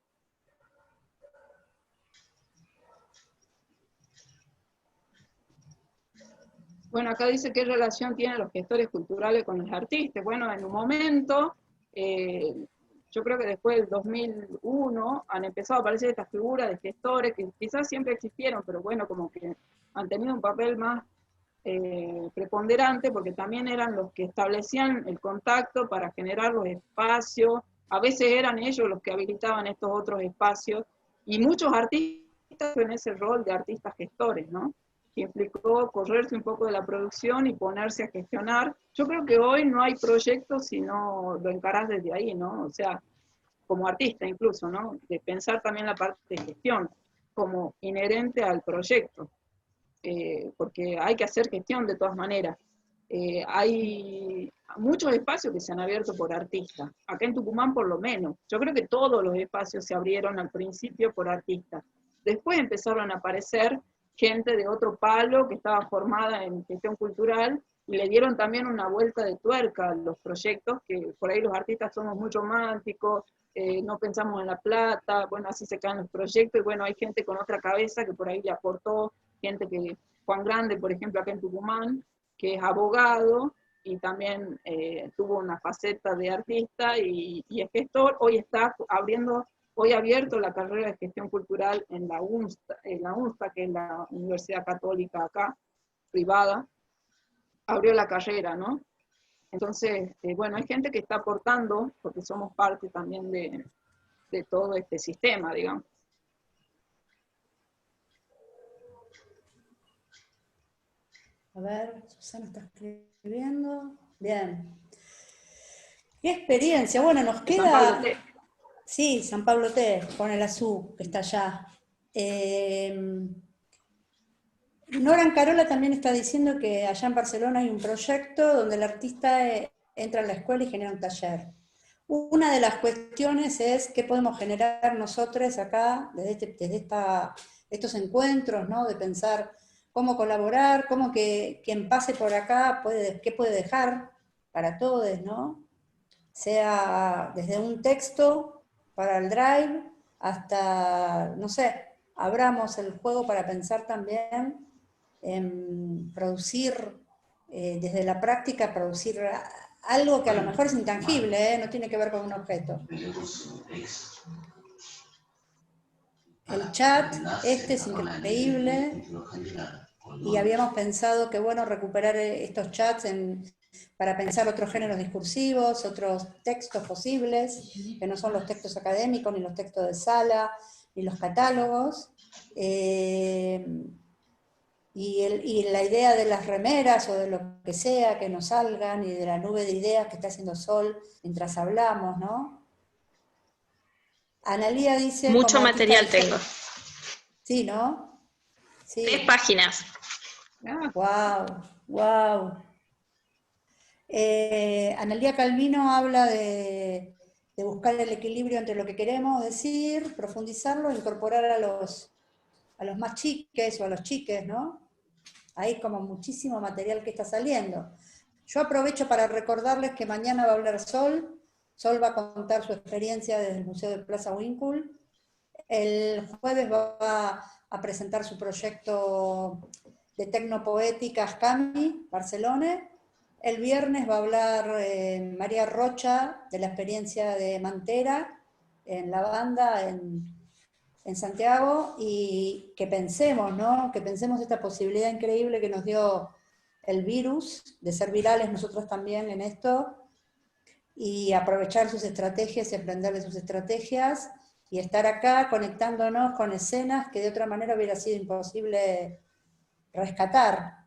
Bueno, acá dice qué relación tienen los gestores culturales con los artistas. Bueno, en un momento, yo creo que después del 2001 han empezado a aparecer estas figuras de gestores que quizás siempre existieron, pero bueno, como que han tenido un papel más preponderante, porque también eran los que establecían el contacto para generar los espacios. A veces eran ellos los que habilitaban estos otros espacios, y muchos artistas en ese rol de artistas gestores, ¿no? Que implicó correrse un poco de la producción y ponerse a gestionar. Yo creo que hoy no hay proyectos si no lo encarás desde ahí, ¿no? O sea, como artista incluso, ¿no? De pensar también la parte de gestión como inherente al proyecto, porque hay que hacer gestión de todas maneras. Hay muchos espacios que se han abierto por artistas, acá en Tucumán por lo menos. Yo creo que todos los espacios se abrieron al principio por artistas. Después empezaron a aparecer gente de otro palo que estaba formada en gestión cultural y le dieron también una vuelta de tuerca a los proyectos, que por ahí los artistas somos muy románticos, no pensamos en la plata, bueno, así se caen los proyectos, y bueno, hay gente con otra cabeza que por ahí le aportó, gente que, Juan Grande, por ejemplo, acá en Tucumán, que es abogado, y también tuvo una faceta de artista y es gestor, hoy está hoy ha abierto la carrera de gestión cultural en la UNSTA, que es la Universidad Católica acá, privada, abrió la carrera, ¿no? Entonces, bueno, hay gente que está aportando, porque somos parte también de todo este sistema, digamos. A ver, Susana está escribiendo. Bien. ¿Qué experiencia? Bueno, nos San Pablo queda... T. Sí, San Pablo T, con el azul, que está allá. Nora Carola también está diciendo que allá en Barcelona hay un proyecto donde el artista entra a la escuela y genera un taller. Una de las cuestiones es qué podemos generar nosotros acá, desde estos encuentros, ¿no? De pensar cómo colaborar, cómo que quien pase por acá, qué puede dejar para todos, ¿no? Sea desde un texto para el Drive hasta, no sé, abramos el juego para pensar también en producir, desde la práctica, producir algo que a lo mejor es intangible, no tiene que ver con un objeto. El chat, es increíble, y habíamos pensado que bueno recuperar estos chats para pensar otros géneros discursivos, otros textos posibles, que no son los textos académicos, ni los textos de sala, ni los catálogos. Y la idea de las remeras o de lo que sea que nos salgan, y de la nube de ideas que está haciendo Sol mientras hablamos, ¿no? Analía dice... Mucho material tengo. Sí, ¿no? Sí. 3 páginas. Wow. Analía Calvino habla de buscar el equilibrio entre lo que queremos decir, profundizarlo, incorporar a los más chiques o a los chiques, ¿no? Hay como muchísimo material que está saliendo. Yo aprovecho para recordarles que mañana va a hablar Sol. Sol va a contar su experiencia desde el Museo de Plaza Winkle. El jueves va a presentar su proyecto de tecnopoética Ascami, Barcelona. El viernes va a hablar María Rocha de la experiencia de Mantera en la banda en Santiago, y que pensemos, ¿no? Que pensemos esta posibilidad increíble que nos dio el virus, de ser virales nosotros también en esto, y aprovechar sus estrategias y aprenderle sus estrategias, y estar acá conectándonos con escenas que de otra manera hubiera sido imposible rescatar.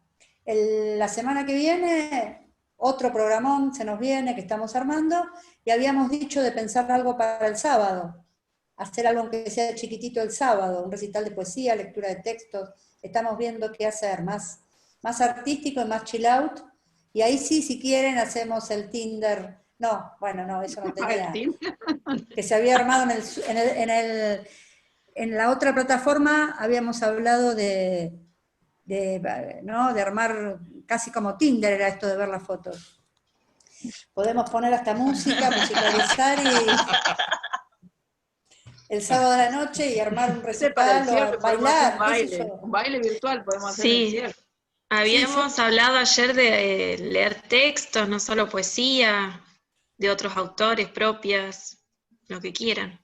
La semana que viene, otro programón se nos viene que estamos armando, y habíamos dicho de pensar algo para el sábado, hacer algo aunque sea chiquitito el sábado, un recital de poesía, lectura de textos. Estamos viendo qué hacer, más artístico y más chill out, y ahí sí, si quieren, hacemos el Tinder. No, bueno, no, eso no tenía. Que se había armado en la otra plataforma, habíamos hablado ¿no? De armar casi como Tinder, era esto de ver las fotos. Podemos poner hasta música, musicalizar el sábado de la noche y armar un recital o bailar. Un baile virtual podemos hacer. Sí, habíamos hablado ayer de leer textos, no solo poesía, de otros autores, propias, lo que quieran.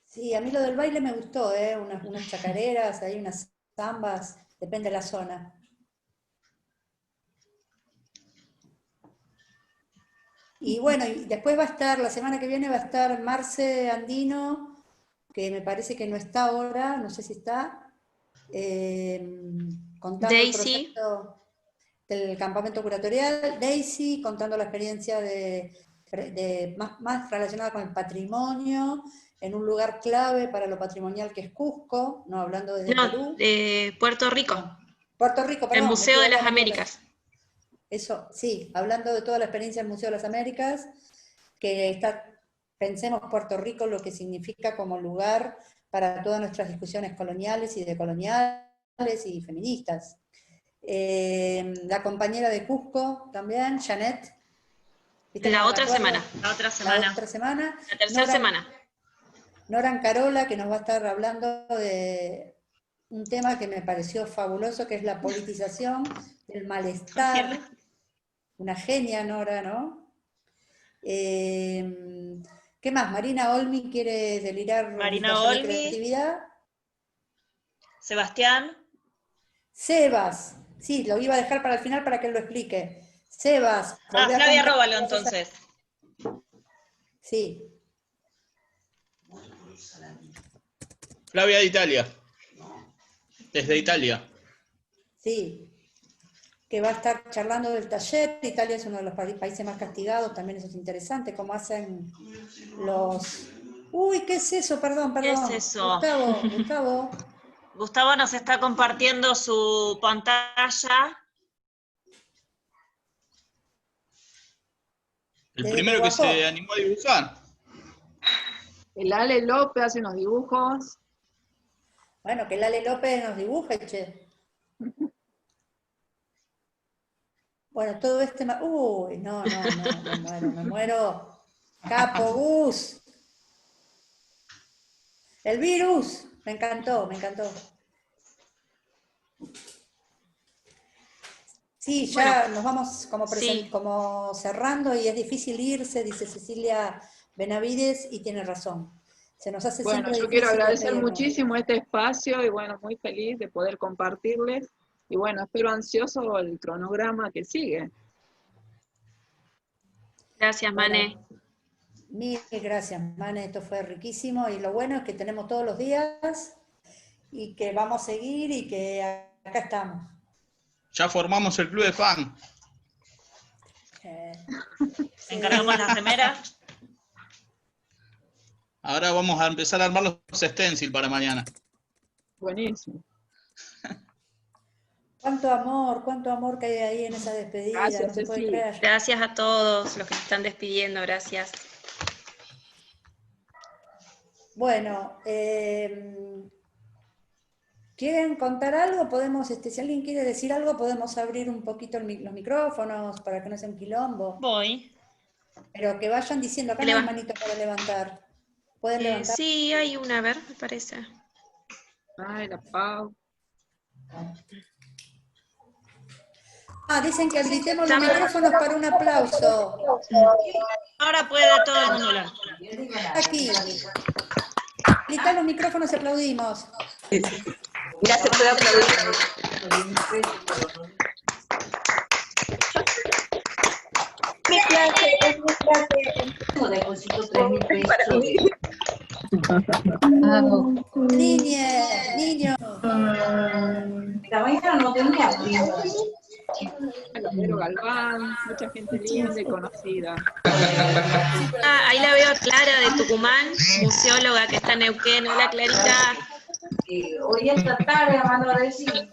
Sí, a mí lo del baile me gustó, unas chacareras, hay unas zambas, depende de la zona. Y bueno, y después va a estar, la semana que viene va a estar Marce Andino, que me parece que no está ahora, no sé si está, contando Daisy. El proyecto del campamento curatorial. Daisy contando la experiencia más relacionada con el patrimonio, en un lugar clave para lo patrimonial que es Cusco, no hablando desde Perú. Puerto Rico. Puerto Rico, perdón. El Museo de las Américas. Eso, sí, hablando de toda la experiencia del Museo de las Américas, que pensemos Puerto Rico, lo que significa como lugar para todas nuestras discusiones coloniales y decoloniales y feministas. La compañera de Cusco también, Janet. ¿Viste La cómo me otra acuerdo? semana. La otra semana. La otra semana. La tercera semana. Noran Carola, que nos va a estar hablando de un tema que me pareció fabuloso, que es la politización del malestar. Una genia, Nora, ¿no? ¿Qué más? Marina Olmi quiere delirar Marina meditación y Olmi. creatividad. Sebastián. Sebas, sí, lo iba a dejar para el final para que él lo explique. Sebas. volvé a Flavia comprar- Róbalo entonces. Sí, Flavia de Italia. Desde Italia. sí. Que va a estar charlando del taller. Italia es uno de los países más castigados, también eso es interesante, cómo hacen los... Uy, ¿qué es eso? Perdón. ¿Qué es eso? Gustavo. Gustavo nos está compartiendo su pantalla. El Desde primero que Guapo. se animó a dibujar. El Ale López hace unos dibujos. Bueno, que Lale López nos dibuje, che. Bueno, todo este... Uy, no, me muero. Capo Gus. El virus. Me encantó. Sí, ya Bueno, nos vamos sí. como cerrando y es difícil irse, dice Cecilia Benavides, y tiene razón. Se nos hace Bueno, siempre yo difícil quiero agradecer despedirnos. muchísimo este espacio y bueno, muy feliz de poder compartirles. Y bueno, espero ansioso el cronograma que sigue. Gracias, Mane. Bueno, mil gracias, Mane, esto fue riquísimo y lo bueno es que tenemos todos los días y que vamos a seguir y que acá estamos. Ya formamos el club de fan. Sí. Encargamos las remeras. Ahora vamos a empezar a armar los stencil para mañana. Buenísimo. Cuánto amor que hay ahí en esa despedida, Gracias, no se puede Ceci. creer. Gracias a todos los que se están despidiendo, gracias. Bueno, ¿quieren contar algo? Podemos, si alguien quiere decir algo, podemos abrir un poquito los micrófonos para que no sea un quilombo. Voy. Pero que vayan diciendo, acá no hay manito para levantar. ¿Pueden levantar? Sí, hay una, a ver, me parece. Ay, la Pau. Dicen que habilitemos los micrófonos para un aplauso. Ahora puede todo el mundo hablar. Aquí. Habilitar los micrófonos y aplaudimos. Ya se puede aplaudir. Mi clase, es mi clase. Deposito 3.000 pesos. Niño. La maestra no tenía prima. Pedro Galván, mucha gente linda y conocida. Ahí la veo a Clara de Tucumán, museóloga que está en Neuquén. Hola, Clarita. Hoy esta tarde mandó a decir.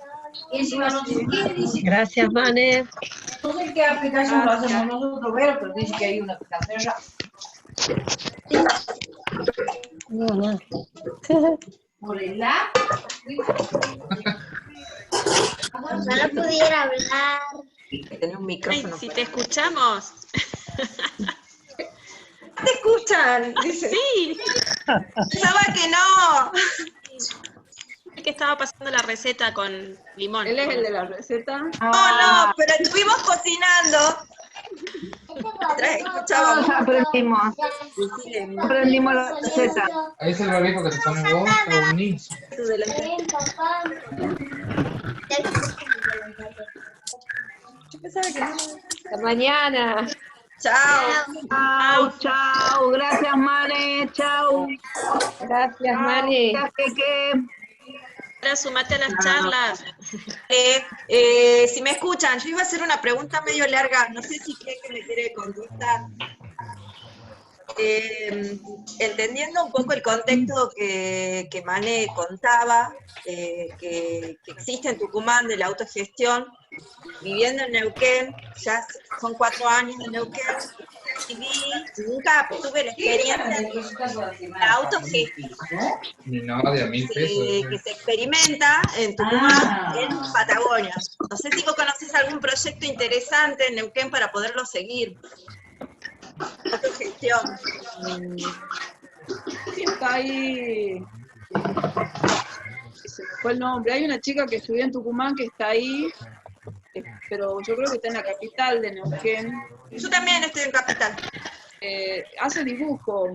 Y encima no sé qué dice. Gracias, Mane. No sé qué aplicación lo hacemos nosotros, pero dice que hay una aplicación. No. Por el app. Ojalá pudiera hablar. Tener un micrófono. Ay, si te escuchamos. ¿Te escuchan? Dice. Sí. Pensaba que no. El que estaba pasando la receta con limón. Él es el de la receta. No, pero estuvimos cocinando. Escuchábamos. Aprendimos la receta. Ahí es el barbijo que te pones vos o un niño. Yo pensaba que no. Hasta mañana. Chao. Chao. Gracias, Mane. Chao. Gracias, Mane. Ahora sumate a las charlas. Si me escuchan, yo iba a hacer una pregunta medio larga, no sé si creen que me quiere contestar. Entendiendo un poco el contexto que Mane contaba, que existe en Tucumán de la autogestión, viviendo en Neuquén, ya son 4 años en Neuquén, recibí, nunca tuve la experiencia de la autogestión Mi novia, 1000 pesos. que se experimenta en Tucumán, en Patagonia. No sé si vos conocés algún proyecto interesante en Neuquén para poderlo seguir. Autogestión. Está ahí, se me fue el nombre, hay una chica que estudió en Tucumán que está ahí, pero yo creo que está en la capital de Neuquén. Yo también estoy en capital. Hace dibujo.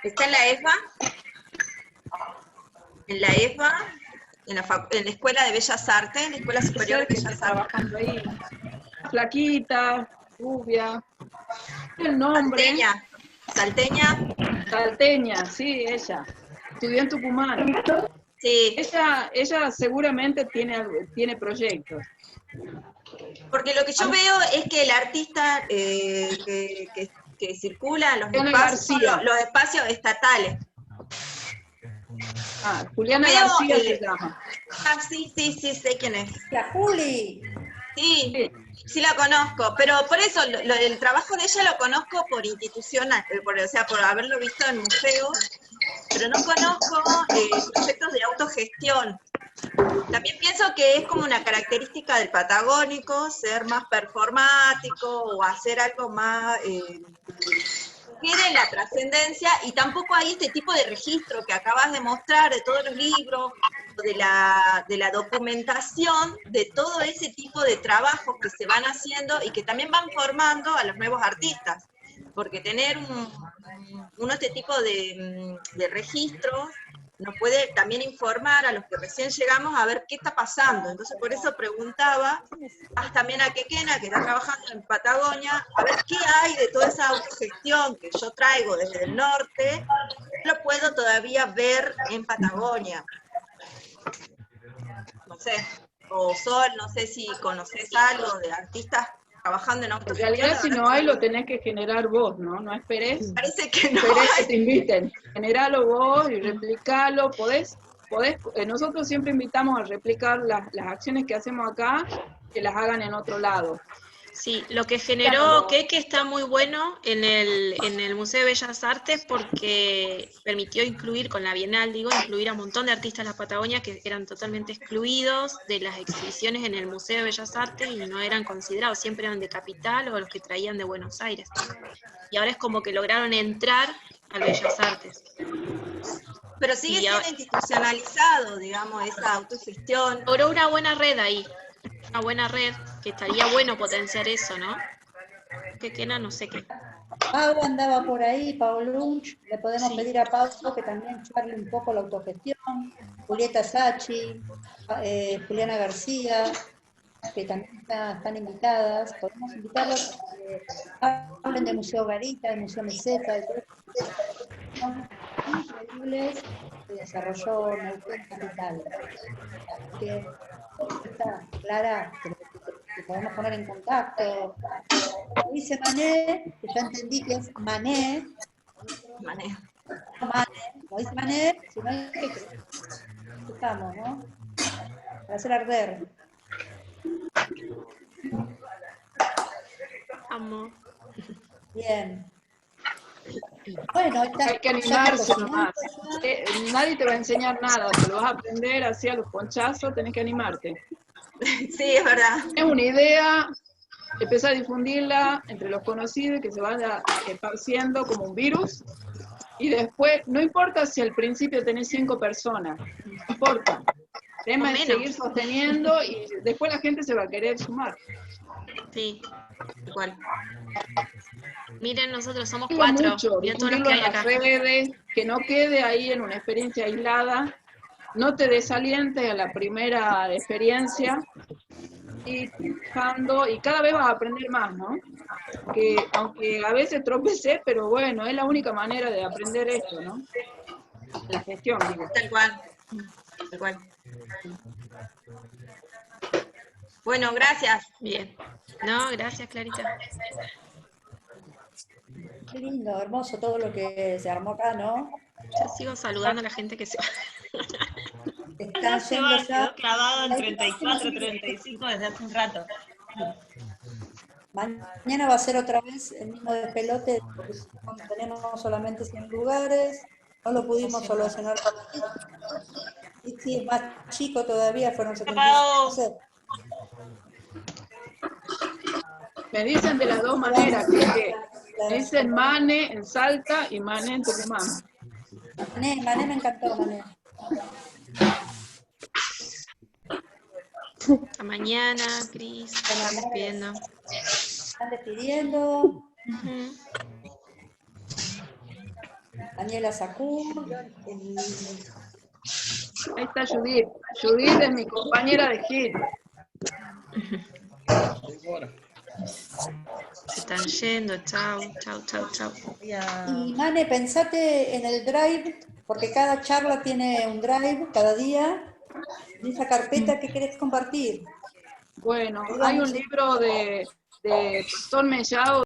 ¿Está en la EFA? En la EFA, en la Escuela de Bellas Artes, en la Escuela Superior de Bellas Artes. Trabajando ahí. Flaquita, rubia. El nombre. Salteña. Salteña, sí, ella. Estudió en Tucumán. Sí. Ella seguramente tiene proyectos. Porque lo que yo veo es que el artista que circula en los espacios estatales. Juliana García se llama. Sí, sé quién es. La Juli. Sí, la conozco, pero por eso el trabajo de ella lo conozco por institucional, o sea, por haberlo visto en museos, pero no conozco proyectos de autogestión. También pienso que es como una característica del patagónico, ser más performático o hacer algo más quede en la trascendencia, y tampoco hay este tipo de registro que acabas de mostrar de todos los libros, de la documentación de todo ese tipo de trabajos que se van haciendo y que también van formando a los nuevos artistas, porque tener este tipo de registros nos puede también informar a los que recién llegamos a ver qué está pasando. Entonces por eso preguntaba también a Quequena, que está trabajando en Patagonia, a ver qué hay de toda esa autogestión que yo traigo desde el norte, lo puedo todavía ver en Patagonia. No sé, o Sol, no sé si conoces algo de artistas trabajando en autogestión. En realidad, si no hay, lo tenés que generar vos, ¿no? No esperes. Parece que no esperes hay. que te inviten. Generalo vos y replicalo. Nosotros siempre invitamos a replicar las acciones que hacemos acá, que las hagan en otro lado. Sí, lo que generó Queque está muy bueno en el Museo de Bellas Artes porque permitió incluir, con la Bienal incluir a un montón de artistas de la Patagonia que eran totalmente excluidos de las exhibiciones en el Museo de Bellas Artes y no eran considerados, siempre eran de Capital o los que traían de Buenos Aires. Y ahora es como que lograron entrar a Bellas Artes. Pero sigue siendo institucionalizado, digamos, esa autogestión. Logró una buena red ahí. Una buena red, que estaría bueno potenciar eso, ¿no? Quequena, no sé qué. Pau andaba por ahí, Pau Lunch, le podemos pedir a Pau que también charle un poco la autogestión, Julieta Sachi, Juliana García, que también están invitadas, podemos invitarlos a que hablen del Museo Garita, del Museo Meseta, de todos los increíbles que desarrolló Neuquén Capital. Que está Clara, que podemos poner en contacto. Dice Mané, que ya entendí que es Mané. Mané. No Mané, como dice Mané, si no hay que estamos, ¿no? Para hacer arder. Vamos. Bien. Bueno, hay que animarse nomás. Nadie te va a enseñar nada, te lo vas a aprender así a los ponchazos, tenés que animarte. Sí, es verdad. Es una idea, empieza a difundirla entre los conocidos, que se vaya esparciendo como un virus, y después, no importa si al principio tenés 5 personas, no importa. El tema es seguir sosteniendo y después la gente se va a querer sumar. Sí, igual. Miren, nosotros somos Digo 4. mucho, Miren todos los que hay en las acá. redes, que no quede ahí en una experiencia aislada, no te desalientes a la primera experiencia, y cada vez vas a aprender más, ¿no? Que aunque a veces tropecé, pero bueno, es la única manera de aprender esto, ¿no? La gestión, digo. Tal cual. Tal cual. Bueno, gracias. Bien. No, gracias, Clarita. Qué lindo, hermoso todo lo que se armó acá, ¿no? Yo sigo saludando a la gente que se va. Están Se yendo va, ya. quedó clavado en 34, 35 desde hace un rato. Mañana va a ser otra vez el mismo despelote, porque tenemos solamente 100 lugares, no lo pudimos solucionar con y si es más chico todavía, fueron 75. Me dicen de las dos maneras, que me dicen Mane en Salta y Mané en Tucumán. Mané me encantó, Mané. Hasta mañana, Cris. Están despidiendo. Están despidiendo. Daniela Sacur. Ahí está Judith. Judith es mi compañera de Gil. Se están yendo, chau. Y Mane, pensate en el drive, porque cada charla tiene un drive, cada día. En esa carpeta, ¿qué querés compartir? Bueno, hay un libro de Ton Mellado